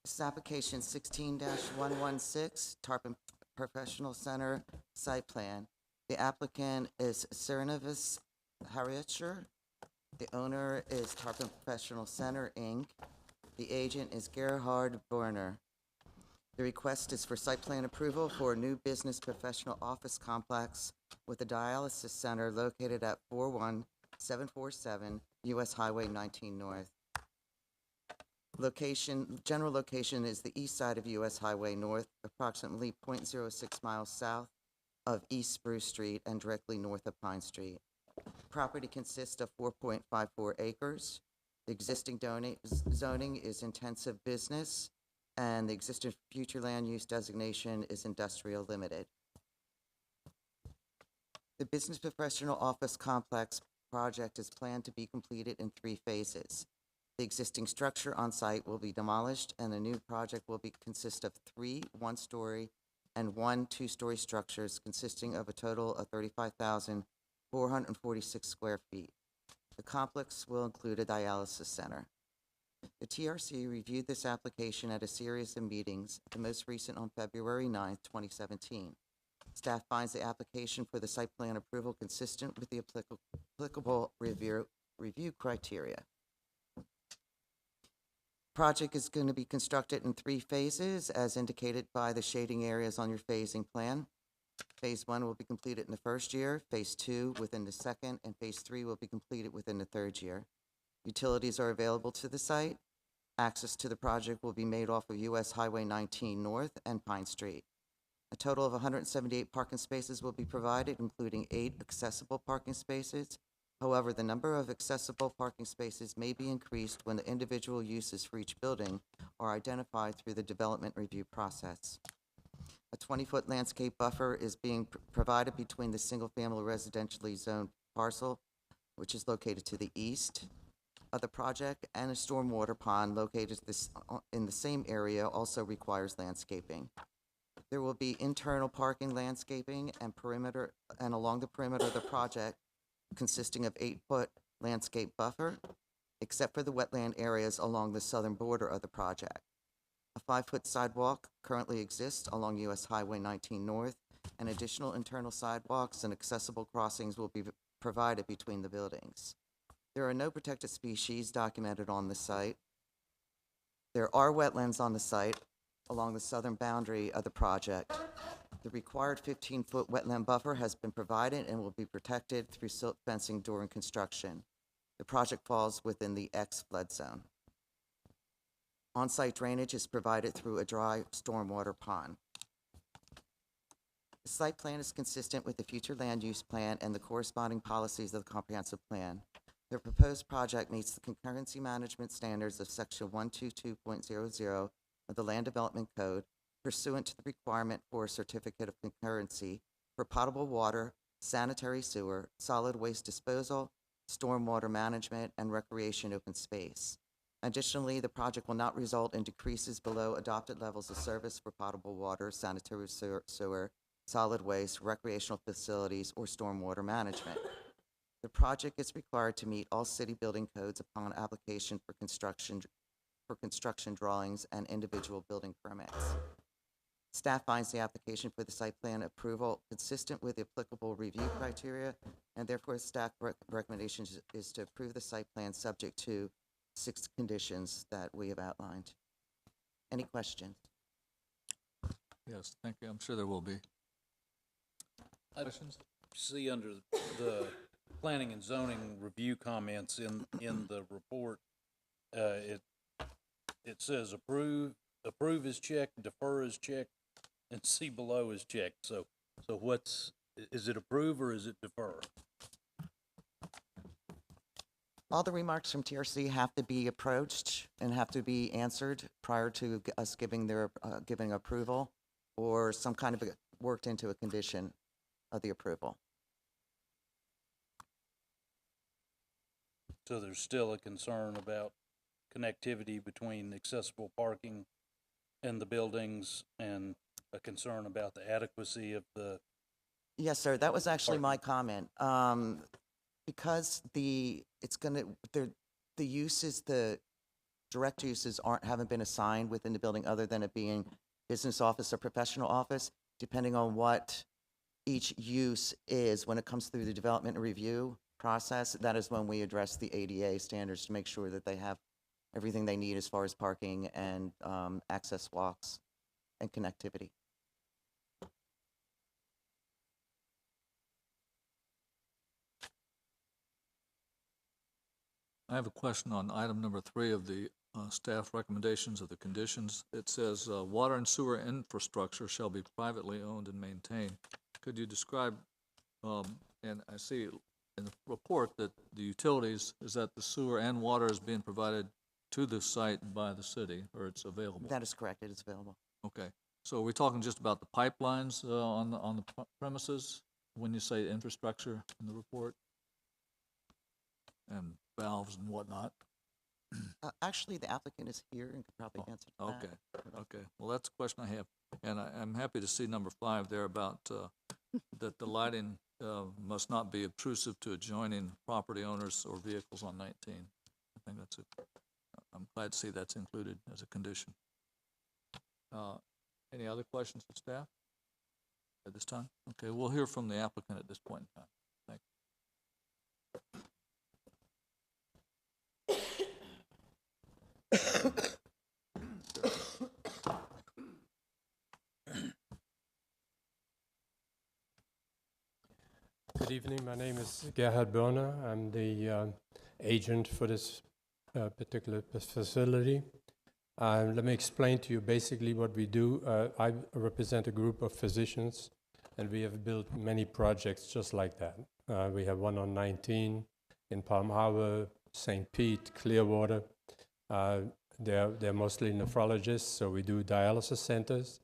This is application 16-116, Tarpon Professional Center Site Plan. The applicant is Cernavis Harrietcher. The owner is Tarpon Professional Center, Inc. The agent is Gerhard Borner. The request is for site plan approval for a new business professional office complex with a dialysis center located at 41747 US Highway 19 North. General location is the east side of US Highway North, approximately 0.06 miles south of East Spruce Street and directly north of Pine Street. Property consists of 4.54 acres. The existing zoning is intensive business, and the existing future land use designation is industrial limited. The business professional office complex project is planned to be completed in 3 phases. The existing structure on site will be demolished, and the new project will consist of 3 one-story and 1 two-story structures consisting of a total of 35,446 square feet. The complex will include a dialysis center. The TRC reviewed this application at a series of meetings, the most recent on February 9th, 2017. Staff finds the application for the site plan approval consistent with the applicable review criteria. Project is going to be constructed in 3 phases, as indicated by the shading areas on your phasing plan. Phase 1 will be completed in the first year, Phase 2 within the second, and Phase 3 will be completed within the third year. Utilities are available to the site. Access to the project will be made off of US Highway 19 North and Pine Street. A total of 178 parking spaces will be provided, including 8 accessible parking spaces. However, the number of accessible parking spaces may be increased when the individual uses for each building are identified through the development review process. A 20-foot landscape buffer is being provided between the single-family residentially zoned parcel, which is located to the east of the project, and a stormwater pond located in the same area also requires landscaping. There will be internal parking, landscaping, and along the perimeter of the project, consisting of 8-foot landscape buffer, except for the wetland areas along the southern border of the project. A 5-foot sidewalk currently exists along US Highway 19 North, and additional internal sidewalks and accessible crossings will be provided between the buildings. There are no protected species documented on the site. There are wetlands on the site along the southern boundary of the project. The required 15-foot wetland buffer has been provided and will be protected through silt fencing during construction. The project falls within the X flood zone. On-site drainage is provided through a dry stormwater pond. The site plan is consistent with the future land use plan and the corresponding policies of the comprehensive plan. The proposed project meets the concurrency management standards of Section 122.00 of the Land Development Code, pursuant to the requirement for a certificate of concurrency for potable water, sanitary sewer, solid waste disposal, stormwater management, and recreation open space. Additionally, the project will not result in decreases below adopted levels of service for potable water, sanitary sewer, solid waste, recreational facilities, or stormwater management. The project is required to meet all city building codes upon application for construction drawings and individual building permits. Staff finds the application for the site plan approval consistent with the applicable review criteria, and therefore staff recommendation is to approve the site plan subject to 6 conditions that we have outlined. Any questions? Yes, thank you. I'm sure there will be. Questions? See under the planning and zoning review comments in the report, it says approve is checked, defer is checked, and see below is checked. So is it approve or is it defer? All the remarks from TRC have to be approached and have to be answered prior to us giving approval, or some kind of worked into a condition of the approval. So there's still a concern about connectivity between accessible parking and the buildings, and a concern about the adequacy of the... Yes, sir. That was actually my comment. Because the uses, the direct uses haven't been assigned within the building, other than it being business office or professional office, depending on what each use is when it comes through the development and review process. That is when we address the ADA standards to make sure that they have everything they need as far as parking and access walks and connectivity. I have a question on item number 3 of the staff recommendations of the conditions. It says water and sewer infrastructure shall be privately owned and maintained. Could you describe, and I see in the report that the utilities, is that the sewer and water is being provided to the site by the city, or it's available? That is correct. It is available. Okay. So are we talking just about the pipelines on the premises when you say infrastructure in the report? And valves and whatnot? Actually, the applicant is here and could probably answer to that. Okay, okay. Well, that's a question I have. And I'm happy to see number 5 there about that the lighting must not be obtrusive to adjoining property owners or vehicles on 19. I think that's I'm glad to see that's included as a condition. Any other questions of staff at this time? Okay, we'll hear from the applicant at this point in time. Thank Good evening. My name is Gerhard Börner. I'm the agent for this particular facility. Let me explain to you basically what we do. I represent a group of physicians, and we have built many projects just like that. We have one on 19 in Palm Harbor, St. Pete, Clearwater. They're mostly nephrologists, so we do dialysis centers.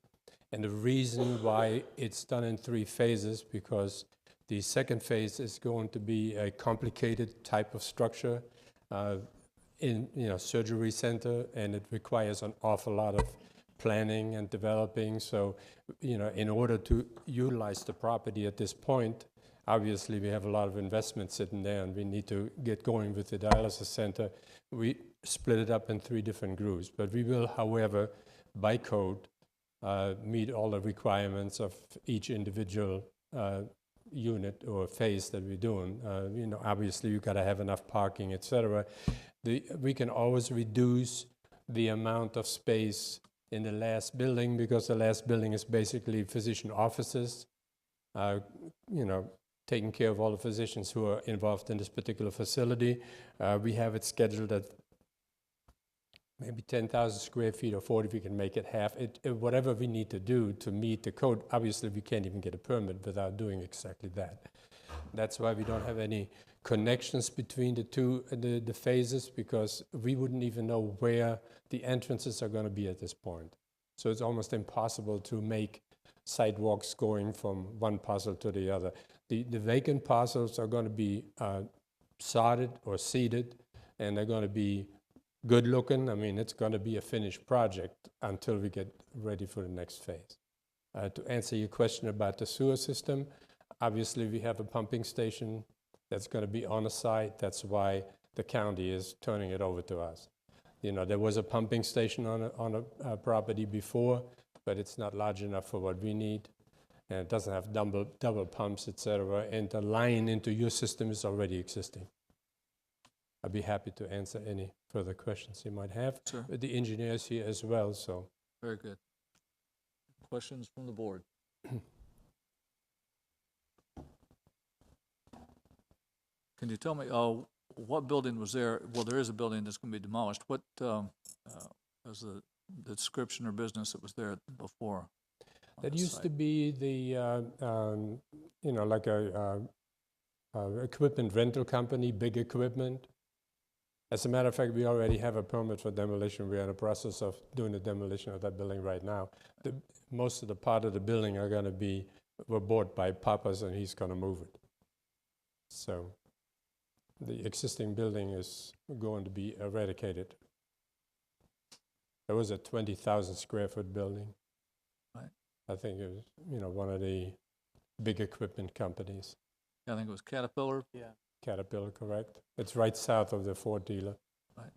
And the reason why it's done in 3 phases, because the second phase is going to be a complicated type of structure in surgery center, and it requires an awful lot of planning and developing. So, in order to utilize the property at this point, obviously we have a lot of investment sitting there, and we need to get going with the dialysis center. We split it up in 3 different groups, but we will, however, by code, meet all the requirements of each individual unit or phase that we're doing. Obviously you got to have enough parking, etc. We can always reduce the amount of space in the last building, because the last building is basically physician offices, taking care of all the physicians who are involved in this particular facility. We have it scheduled at maybe 10,000 square feet or 40, we can make it half. Whatever we need to do to meet the code. Obviously, we can't even get a permit without doing exactly that. That's why we don't have any connections between the phases, because we wouldn't even know where the entrances are going to be at this point. So it's almost impossible to make sidewalks going from one parcel to the other. The vacant parcels are going to be sodded or seeded, and they're going to be good looking. I mean, it's going to be a finished project until we get ready for the next phase. To answer your question about the sewer system, obviously we have a pumping station that's going to be on the site. That's why the county is turning it over to us. There was a pumping station on a property before, but it's not large enough for what we need, and it doesn't have double pumps, etc. And the line into your system is already existing. I'd be happy to answer any further questions you might have. Sure. The engineer's here as well, so. Very good. Questions from the board? Can you tell me, what building was there? Well, there is a building that's going to be demolished. What was the description or business that was there before? That used to be the, like a equipment rental company, big equipment. As a matter of fact, we already have a permit for demolition. We are in the process of doing the demolition of that building right now. Most of the part of the building were bought by Papa's, and he's going to move it. So the existing building is going to be eradicated. It was a 20,000 square foot building. Right. I think it was, one of the big equipment companies. I think it was Caterpillar. Yeah. Caterpillar, correct. It's right south of the Ford dealer. Right.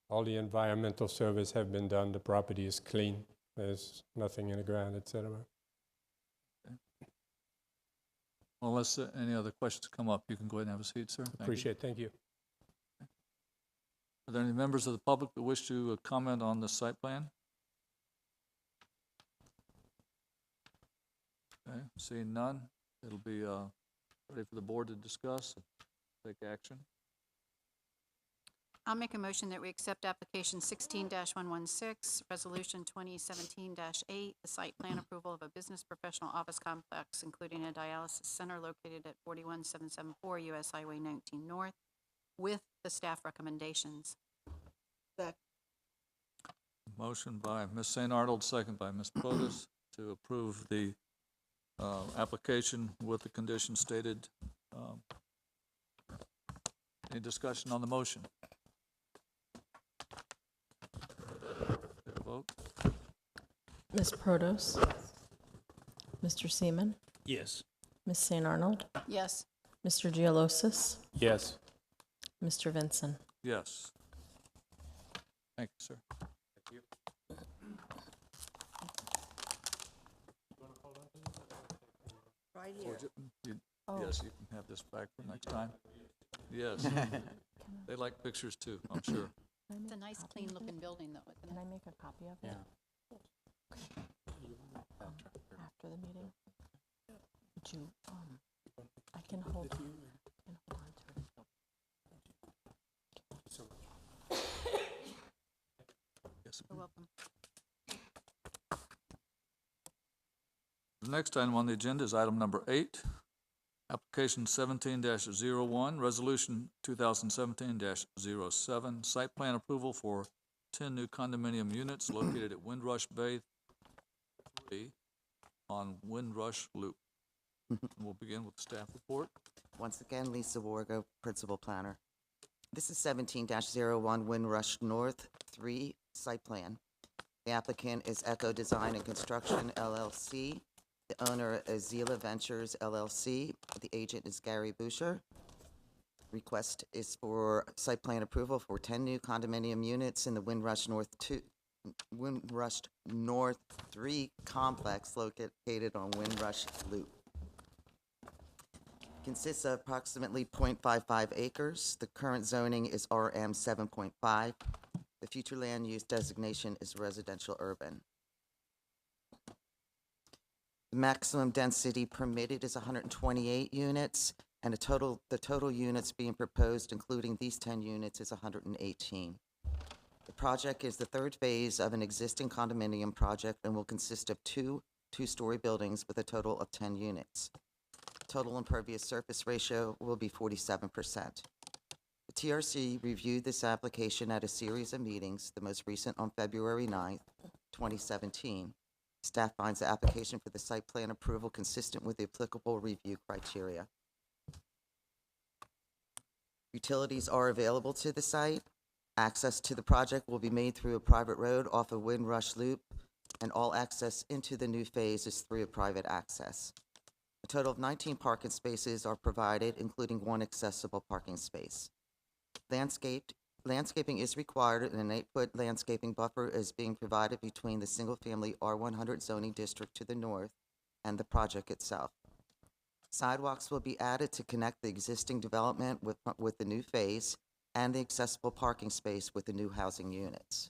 All the environmental surveys have been done. The property is clean. There's nothing in the ground, etc. Okay. Well, unless any other questions come up, you can go ahead and have a seat, sir. Appreciate it. Thank you. Are there any members of the public that wish to comment on the site plan? Okay, seeing none, it'll be ready for the board to discuss and take action. I'll make a motion that we accept application 16-116, resolution 2017-8, the site plan approval of a business professional office complex, including a dialysis center located at 41774 US Highway 19 North, with the staff recommendations. Motion by Ms. St. Arnold, second by Ms. Potus, to approve the application with the conditions stated. Any discussion on the motion? Take a vote. Ms. Protos? Mr. Seaman? Yes. Ms. St. Arnold? Yes. Mr. Geolosis? Yes. Mr. Vinson? Yes. Thank you, sir. Right Or here. Yes, you can have this back for next time. Yes. They like pictures too, I'm sure. It's a nice, clean-looking building, though, isn't Can it? I make a copy of it? After the meeting? Would you, I can hold on to it. Yes. You're welcome. The next item on the agenda is item number 8, application 17-01, resolution 2017-07, site plan approval for 10 new condominium units located at Windrush Bay 3 on Windrush Loop. And we'll begin with the staff report. Once again, Lisa Wargo, Principal Planner. This is 17-01 Windrush North 3 site plan. The applicant is Echo Design and Construction, LLC. The owner is Zila Ventures, LLC. The agent is Gary Boucher. Request is for site plan approval for 10 new condominium units in the Windrush North 3 complex located on Windrush Loop. Consists of approximately 0.55 acres. The current zoning is RM 7.5. The future land use designation is residential urban. The maximum density permitted is 128 units, and the total units being proposed, including these 10 units, is 118. The project is the third phase of an existing condominium project and will consist of two-story buildings with a total of 10 units. Total impervious surface ratio will be 47%. The TRC reviewed this application at a series of meetings, the most recent on February 9th, 2017. Staff finds the application for the site plan approval consistent with the applicable review criteria. Utilities are available to the site. Access to the project will be made through a private road off of Windrush Loop, and all access into the new phase is through a private access. A total of 19 parking spaces are provided, including one accessible parking space. Landscaping is required, and an 8-foot landscaping buffer is being provided between the single-family R100 zoning district to the north and the project itself. Sidewalks will be added to connect the existing development with the new phase and the accessible parking space with the new housing units.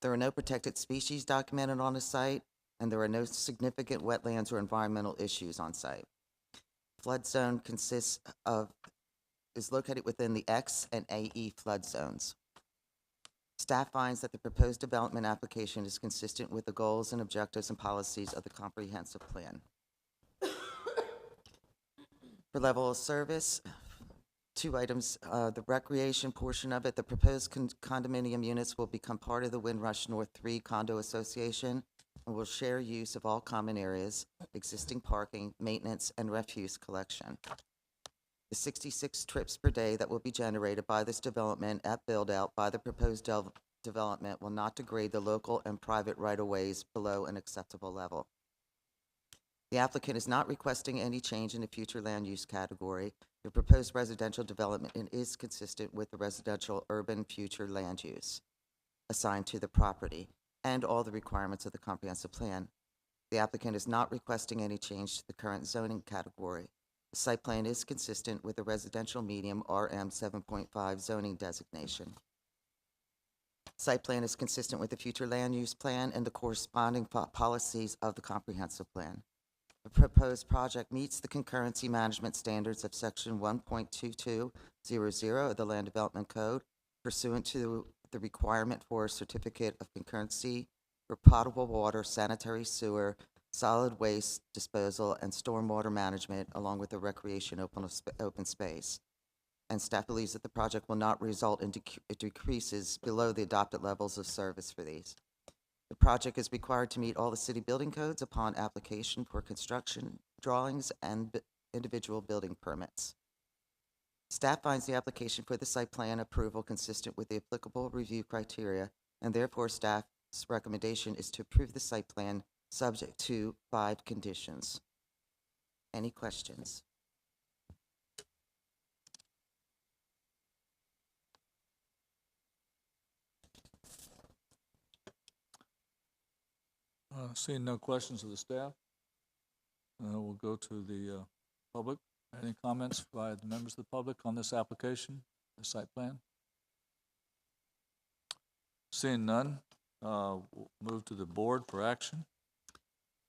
There are no protected species documented on the site, and there are no significant wetlands or environmental issues on site. Flood zone is located within the X and AE flood zones. Staff finds that the proposed development application is consistent with the goals and objectives and policies of the comprehensive plan. For level of service, 2 items, the recreation portion of it, the proposed condominium units will become part of the Windrush North 3 Condo Association and will share use of all common areas, existing parking, maintenance, and refuse collection. The 66 trips per day that will be generated by this development at build-out by the proposed development will not degrade the local and private right-of-ways below an acceptable level. The applicant is not requesting any change in the future land use category. The proposed residential development is consistent with the residential urban future land use assigned to the property and all the requirements of the comprehensive plan. The applicant is not requesting any change to the current zoning category. The site plan is consistent with the residential medium RM 7.5 zoning designation. Site plan is consistent with the future land use plan and the corresponding policies of the comprehensive plan. The proposed project meets the concurrency management standards of Section 1.2200 of the Land Development Code pursuant to the requirement for a certificate of concurrency for potable water, sanitary sewer, solid waste disposal, and stormwater management, along with the recreation open space. And staff believes that the project will not result in decreases below the adopted levels of service for these. The project is required to meet all the city building codes upon application for construction drawings and individual building permits. Staff finds the application for the site plan approval consistent with the applicable review criteria, and therefore staff's recommendation is to approve the site plan subject to 5 conditions. Any questions? Seeing no questions of the staff, we'll go to the public. Any comments by the members of the public on this application, the site plan? Seeing none, we'll move to the board for action.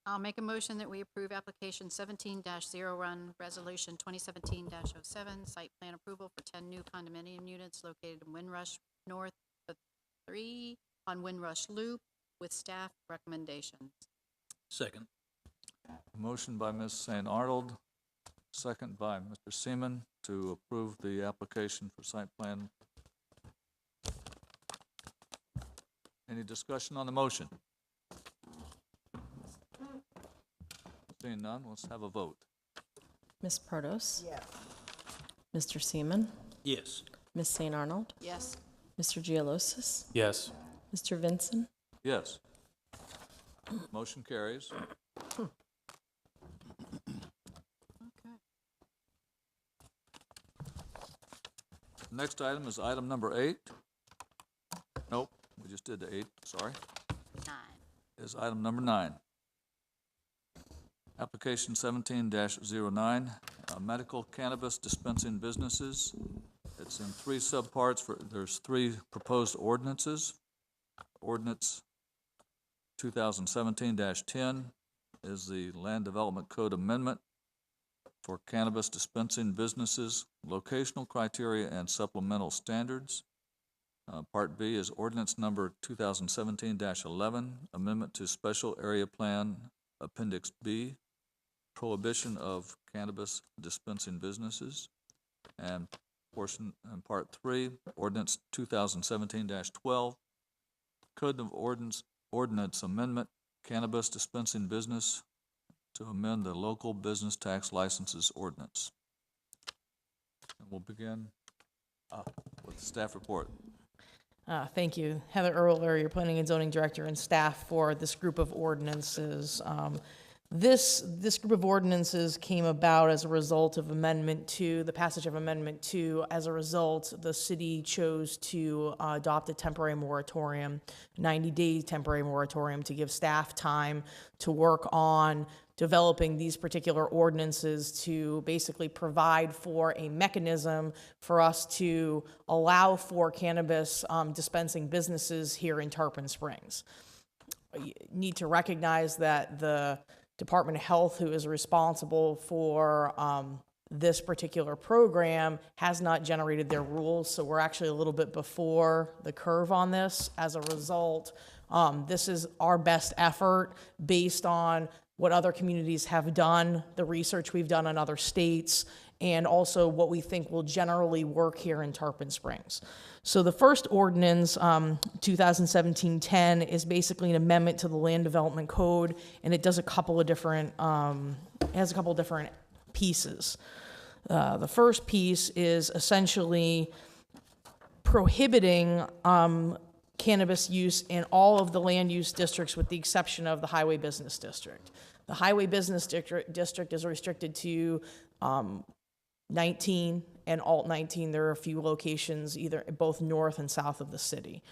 I'll make a motion that we approve application 17-01, resolution 2017-07, site plan approval for 10 new condominium units located in Windrush North of 3 on Windrush Loop with staff recommendations. Second. Motion by Ms. St. Arnold, second by Mr. Seaman to approve the application for site plan. Any discussion on the motion? Seeing none, let's have a vote. Ms. Protos? Yes. Mr. Seaman? Yes. Ms. St. Arnold? Yes. Mr. Gialosis? Yes. Mr. Vinson? Yes. Motion carries. Okay. Next item is item number 8. Nope, we just did the 8, sorry. 9. Is item number 9. Application 17-09, medical cannabis dispensing businesses. It's in 3 subparts. There's 3 proposed ordinances. Ordinance 2017-10 is the Land Development Code Amendment for cannabis dispensing businesses, locational criteria and supplemental standards. Part B is ordinance number 2017-11, Amendment to Special Area Plan Appendix B, prohibition of cannabis dispensing businesses. And part 3, ordinance 2017-12, Code of Ordinance Amendment, cannabis dispensing business to amend the local business tax licenses ordinance. And we'll begin with the staff report. Thank you. Heather Earler, your Planning and Zoning Director, and staff for this group of ordinances. This group of ordinances came about as a result of the passage of Amendment 2. As a result, the city chose to adopt a temporary moratorium, 90-day temporary moratorium, to give staff time to work on developing these particular ordinances to basically provide for a mechanism for us to allow for cannabis dispensing businesses here in Tarpon Springs. You need to recognize that the Department of Health, who is responsible for this particular program, has not generated their rules, so we're actually a little bit before the curve on this. As a result, this is our best effort based on what other communities have done, the research we've done in other states, and also what we think will generally work here in Tarpon Springs. So the first ordinance, 2017-10, is basically an amendment to the Land Development Code, and it does a couple of different, has a couple of different pieces. The first piece is essentially prohibiting cannabis use in all of the land use districts with the exception of the Highway Business District. The Highway Business District is restricted to 19 and Alt 19. There are a few locations, both north and south of the city.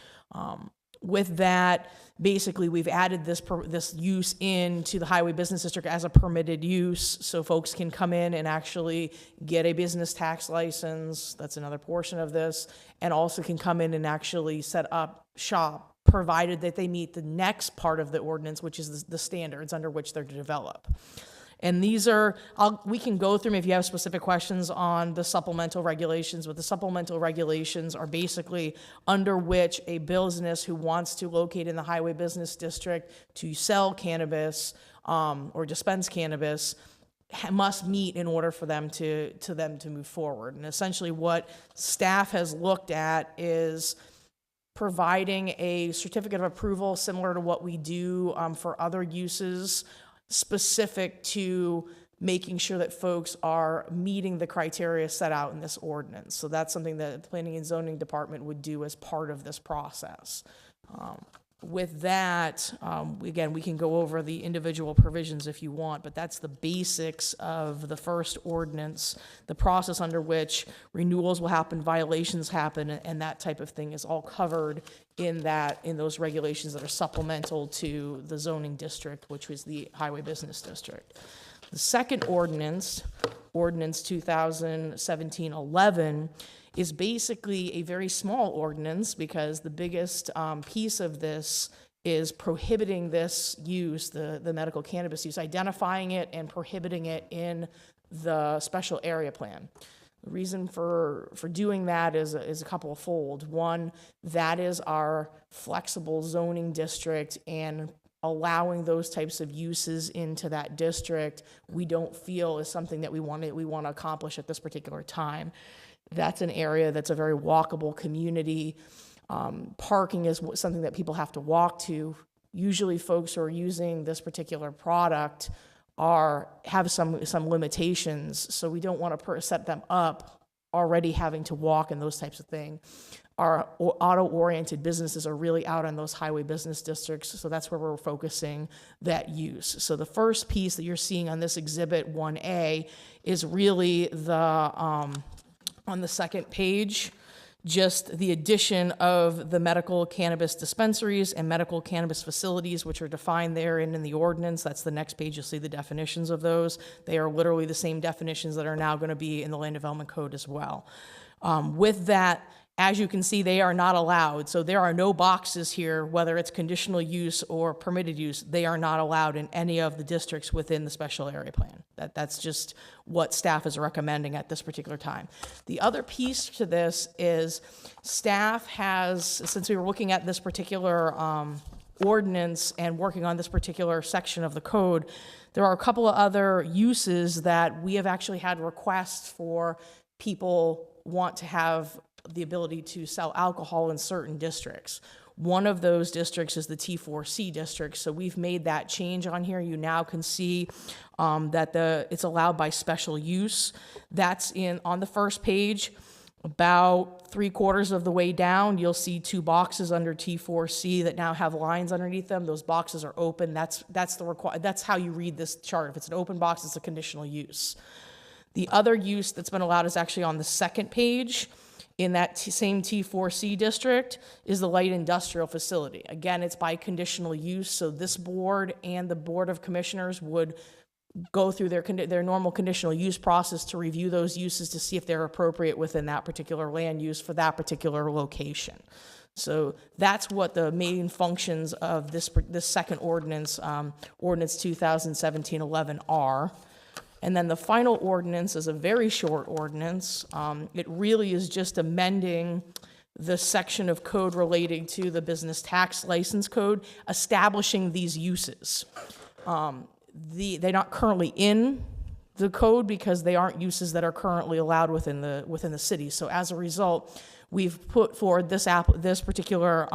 With that, basically, we've added this use into the Highway Business District as a permitted use, so folks can come in and actually get a business tax license. That's another portion of this, and also can come in and actually set up shop, provided that they meet the next part of the ordinance, which is the standards under which they're to develop. And these are, we can go through them if you have specific questions on the supplemental regulations, but the supplemental regulations are basically under which a business who wants to locate in the Highway Business District to sell cannabis or dispense cannabis must meet in order for them to move forward. And essentially what staff has looked at is providing a certificate of approval similar to what we do for other uses, specific to making sure that folks are meeting the criteria set out in this ordinance. So that's something that the Planning and Zoning Department would do as part of this process. With that, again, we can go over the individual provisions if you want, but that's the basics of the first ordinance, the process under which renewals will happen, violations happen, and that type of thing is all covered in those regulations that are supplemental to the zoning district, which was the Highway Business District. The second ordinance, Ordinance 2017-11, is basically a very small ordinance because the biggest piece of this is prohibiting this use, the medical cannabis use, identifying it and prohibiting it in the special area plan. The reason for doing that is a couple of fold. One, that is our flexible zoning district, and allowing those types of uses into that district, we don't feel is something that we want to accomplish at this particular time. That's an area that's a very walkable community. Parking is something that people have to walk to. Usually folks who are using this particular product have some limitations, so we don't want to set them up already having to walk and those types of things. Our auto-oriented businesses are really out in those highway business districts, so that's where we're focusing that use. So the first piece that you're seeing on this Exhibit 1A is really on the second page, just the addition of the medical cannabis dispensaries and medical cannabis facilities, which are defined there in the ordinance. That's the next page. You'll see the definitions of those. They are literally the same definitions that are now going to be in the Land Development Code as well. With that, as you can see, they are not allowed. So there are no boxes here, whether it's conditional use or permitted use. They are not allowed in any of the districts within the special area plan. That's just what staff is recommending at this particular time. The other piece to this is staff has, since we were looking at this particular ordinance and working on this particular section of the code, there are a couple of other uses that we have actually had requests for. People want to have the ability to sell alcohol in certain districts. One of those districts is the T4C district, so we've made that change on here. You now can see that it's allowed by special use. That's on the first page. About 3/4 of the way down, you'll see two boxes under T4C that now have lines underneath them. Those boxes are open. That's how you read this chart. If it's an open box, it's a conditional use. The other use that's been allowed is actually on the second page. In that same T4C district is the light industrial facility. Again, it's by conditional use, so this board and the Board of Commissioners would go through their normal conditional use process to review those uses to see if they're appropriate within that particular land use for that particular location. So that's what the main functions of this second ordinance, Ordinance 2017-11 are. And then the final ordinance is a very short ordinance. It really is just amending the section of code relating to the business tax license code, establishing these uses. They're not currently in the code because they aren't uses that are currently allowed within the city. So as a result, we've put forward this particular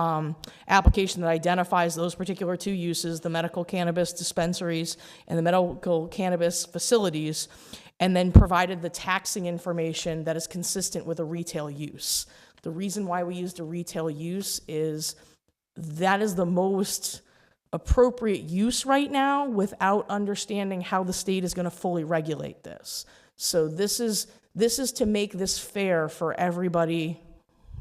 application that identifies those particular two uses, the medical cannabis dispensaries and the medical cannabis facilities, and then provided the taxing information that is consistent with a retail use. The reason why we used a retail use is that is the most appropriate use right now without understanding how the state is going to fully regulate this. So this is to make this fair for everybody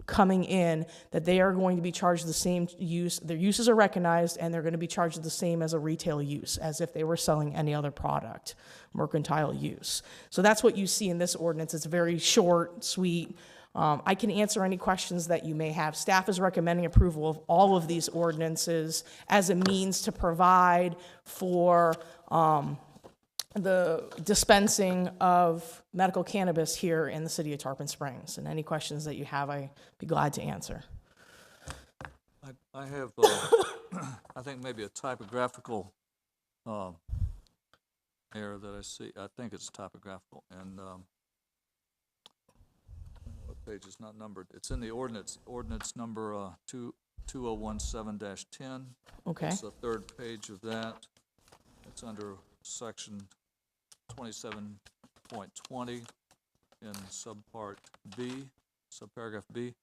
coming in, that they are going to be charged the same use. Their uses are recognized, and they're going to be charged the same as a retail use, as if they were selling any other product, mercantile use. So that's what you see in this ordinance. It's very short, sweet. I can answer any questions that you may have. Staff is recommending approval of all of these ordinances as a means to provide for the dispensing of medical cannabis here in the city of Tarpon Springs. And any questions that you have, I'd be glad to answer. I have, I think maybe a typographical error that I see. I think it's typographical, and what page is not numbered? It's in the ordinance number 2017-10. Okay. It's the third page of that. It's under section 27.20 in subpart B, subparagraph B.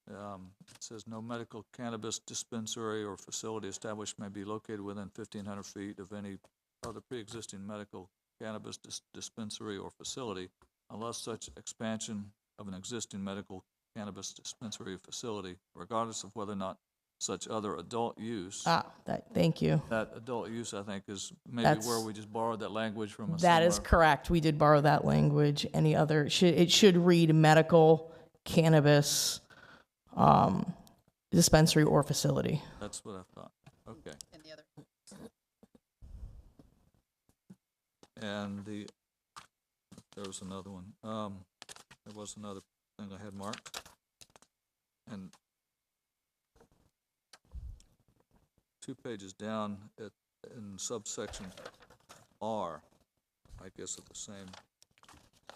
It says no medical cannabis dispensary or facility established may be located within 1,500 feet of any other pre-existing medical cannabis dispensary or facility unless such expansion of an existing medical cannabis dispensary or facility, regardless of whether or not such other adult use. Thank you. That adult use, I think, is maybe That's- where we just borrowed that language from. That is correct. We did borrow that language. Any other, it should read medical cannabis dispensary or facility. That's what I thought. Okay. And the other. And there was another one. There was another thing I had marked. And 2 pages down in subsection R, I guess of the same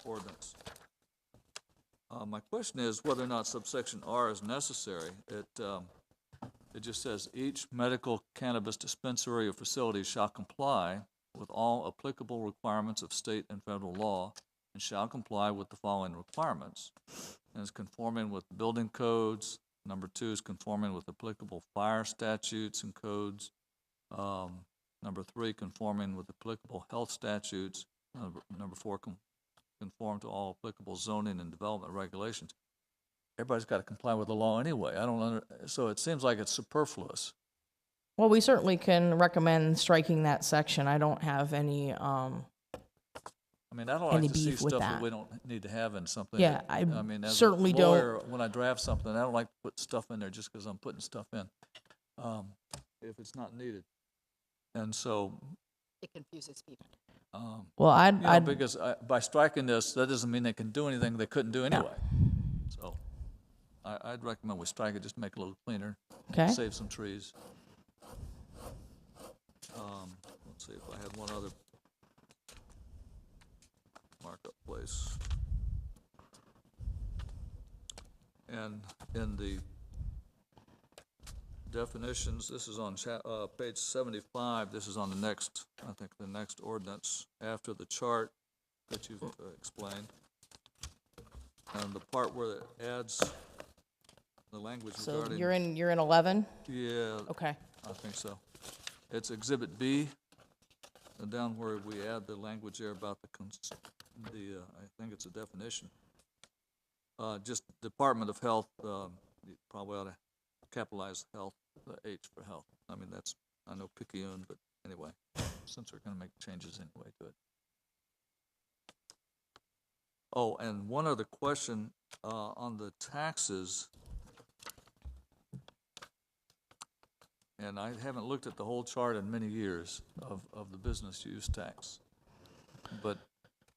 ordinance. My question is whether or not subsection R is necessary. It just says each medical cannabis dispensary or facility shall comply with all applicable requirements of state and federal law and shall comply with the following requirements. And is conforming with building codes. Number 2 is conforming with applicable fire statutes and codes. Number 3, conforming with applicable health statutes. Number 4, conform to all applicable zoning and development regulations. Everybody's got to comply with the law anyway. So it seems like it's superfluous. Well, we certainly can recommend striking that section. I don't have any, I mean, I don't any like to see beef with stuff that that. we don't need to have in something. Yeah, I mean, as certainly a don't- lawyer, when I draft something, I don't like to put stuff in there just because I'm putting stuff in, if it's not needed. And so, It confuses people. well, I'd because by striking this, that doesn't mean they can do anything they couldn't do anyway. So, I'd recommend we strike it, just to make it a little cleaner. Okay. Save some trees. Let's see if I had one other markup place. And in the definitions, this is on page 75, this is on the next, I think the next ordinance after the chart that you've explained. And the part where it adds the language so regarding. you're in 11? Yeah. Okay. I think so. It's Exhibit B, and down where we add the language there about I think it's a definition. Just Department of Health, you probably ought to capitalize health, the H for health. I mean, that's, I know picayune, but anyway, since we're gonna make changes anyway to it. Oh, and one other question, on the taxes. And I haven't looked at the whole chart in many years of the business use tax. But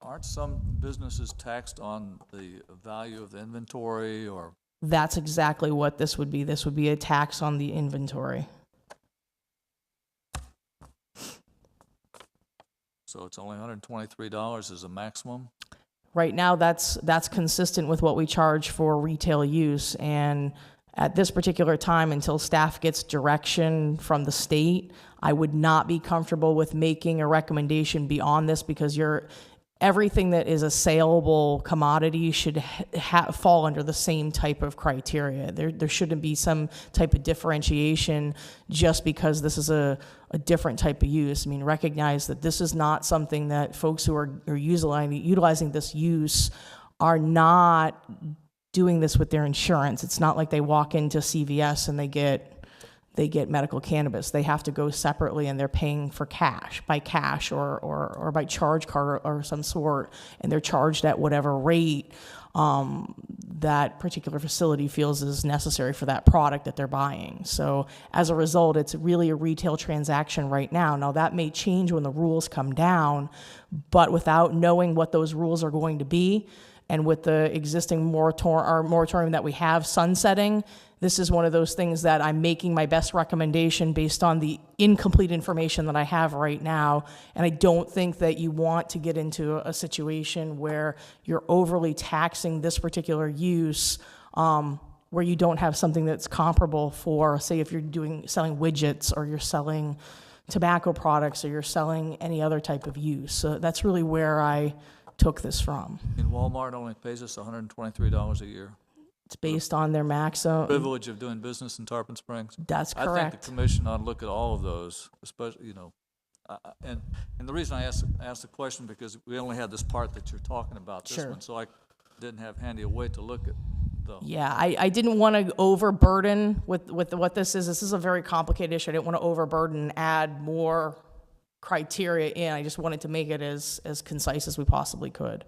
aren't some businesses taxed on the value of the inventory or? That's exactly what this would be. This would be a tax on the inventory. So it's only $123 as a maximum? Right now, that's consistent with what we charge for retail use, and at this particular time, until staff gets direction from the state, I would not be comfortable with making a recommendation beyond this, because everything that is a saleable commodity should fall under the same type of criteria. There shouldn't be some type of differentiation just because this is a different type of use. I mean, recognize that this is not something that folks who are utilizing this use are not doing this with their insurance. It's not like they walk into CVS and they get medical cannabis. They have to go separately, and they're paying for by cash or by charge card or some sort, and they're charged at whatever rate that particular facility feels is necessary for that product that they're buying. So as a result, it's really a retail transaction right now. Now that may change when the rules come down, but without knowing what those rules are going to be, and with the existing moratorium that we have sunsetting, this is one of those things that I'm making my best recommendation based on the incomplete information that I have right now. And I don't think that you want to get into a situation where you're overly taxing this particular use, where you don't have something that's comparable for, say, if you're selling widgets or you're selling tobacco products or you're selling any other type of use. So that's really where I took this from. And Walmart only pays us $123 a year. It's based on their maximum. Privilege of doing business in Tarpon Springs. That's I think correct. the commission ought to look at all of those, especially, and the reason I asked the question, because we only had this part that you're talking about, this Sure. one, so I didn't have handy a way to look at the. Yeah, I didn't want to overburden with what this is. This is a very complicated issue. I didn't want to overburden and add more criteria in. I just wanted to make it as concise as we possibly could.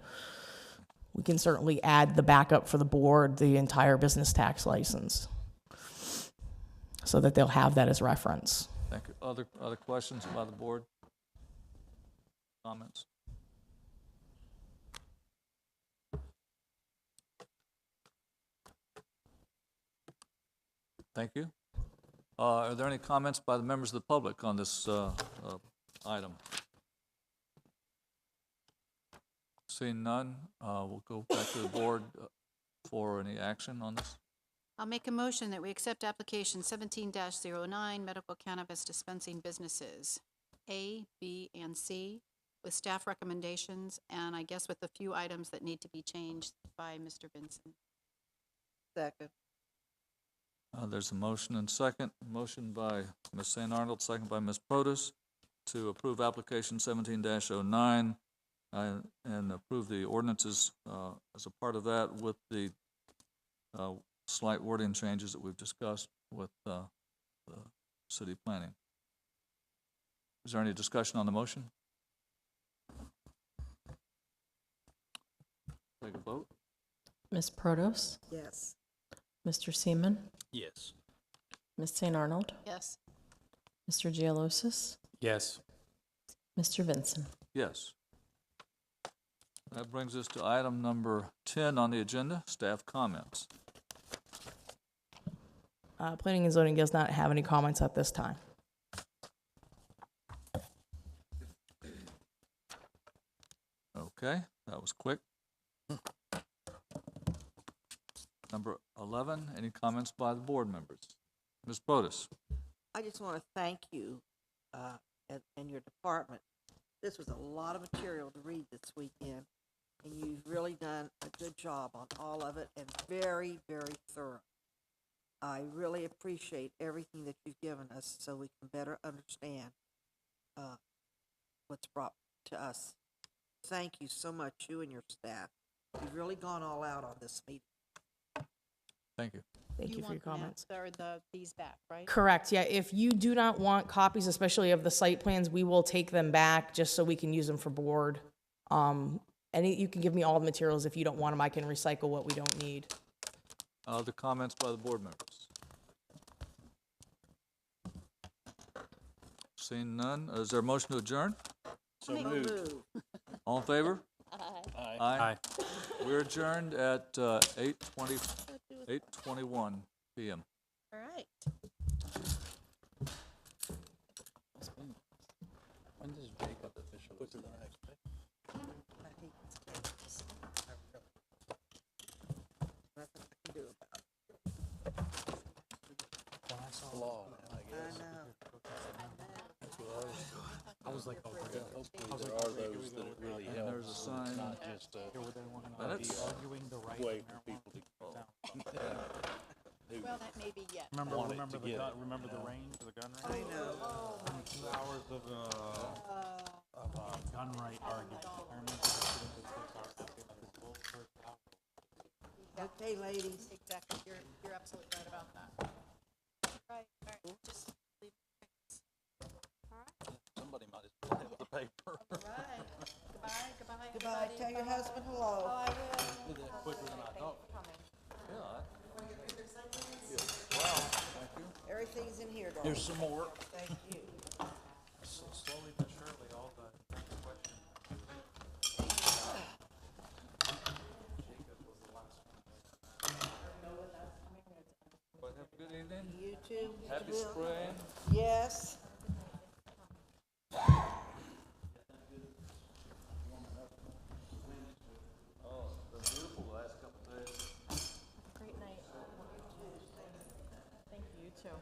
We can certainly add the backup for the board, the entire business tax license, so that they'll have that as reference. Thank you. Other questions by the board? Comments? Thank you. Are there any comments by the members of the public on this item? Seeing none, we'll go back to the board for any action on this. I'll make a motion that we accept application 17-09, medical cannabis dispensing businesses, A, B, and C, with staff recommendations, and I guess with a few items that need to be changed by Mr. Vinson. Second. There's a motion and second. Motion by Ms. St. Arnold, second by Ms. Protus, to approve application 17-09 and approve the ordinances as a part of that with the slight wording changes that we've discussed with the city planning. Is there any discussion on the motion? Take a vote. Ms. Protos? Yes. Mr. Seaman? Yes. Ms. St. Arnold? Yes. Mr. Gialosis? Yes. Mr. Vinson? Yes. That brings us to item number 10 on the agenda, staff comments. Planning and zoning does not have any comments at this time. Okay, that was quick. Number 11, any comments by the board members? Ms. Protus? I just want to thank you and your department. This was a lot of material to read this weekend, and you've really done a good job on all of it and very, very thorough. I really appreciate everything that you've given us so we can better understand what's brought to us. Thank you so much, you and your staff. You've really gone all out on this meeting. Thank you. Thank you for your want comments. these back, right? Correct, yeah. If you do not want copies, especially of the site plans, we will take them back just so we can use them for board. You can give me all the materials. If you don't want them, I can recycle what we don't need. Other comments by the board members? Seeing none, is there a motion to adjourn? So moved. All in favor? Aye. Aye. We're adjourned at 8:21 p.m. All right. When does Jacob officially start? Nothing I can do about it. Law, I I guess. know. I was like, oh, Hopefully there are those that it really And helps. there's a sign. Not just a Minutes. arguing the right way for people to who Well, that may be yet. Remember want it to get it, remember you the know? range, the gun I range? know. 2 hours of gun right argument. I remember sitting with this Okay, ladies. Exactly. You're absolutely right about that. Right. All right. Just leave. somebody might as well have the paper. All right. Goodbye. Goodbye. Goodbye. everybody. Tell your Bye. husband hello. Oh, I will. quicker than I thought. Everything's in here, darling. Here's some more. Thank you. Slowly but surely, all the questions. Have a good evening. You too. Happy Will. spring. Yes. Oh, it's been beautiful the last couple of days. Great night. Thank you, you too.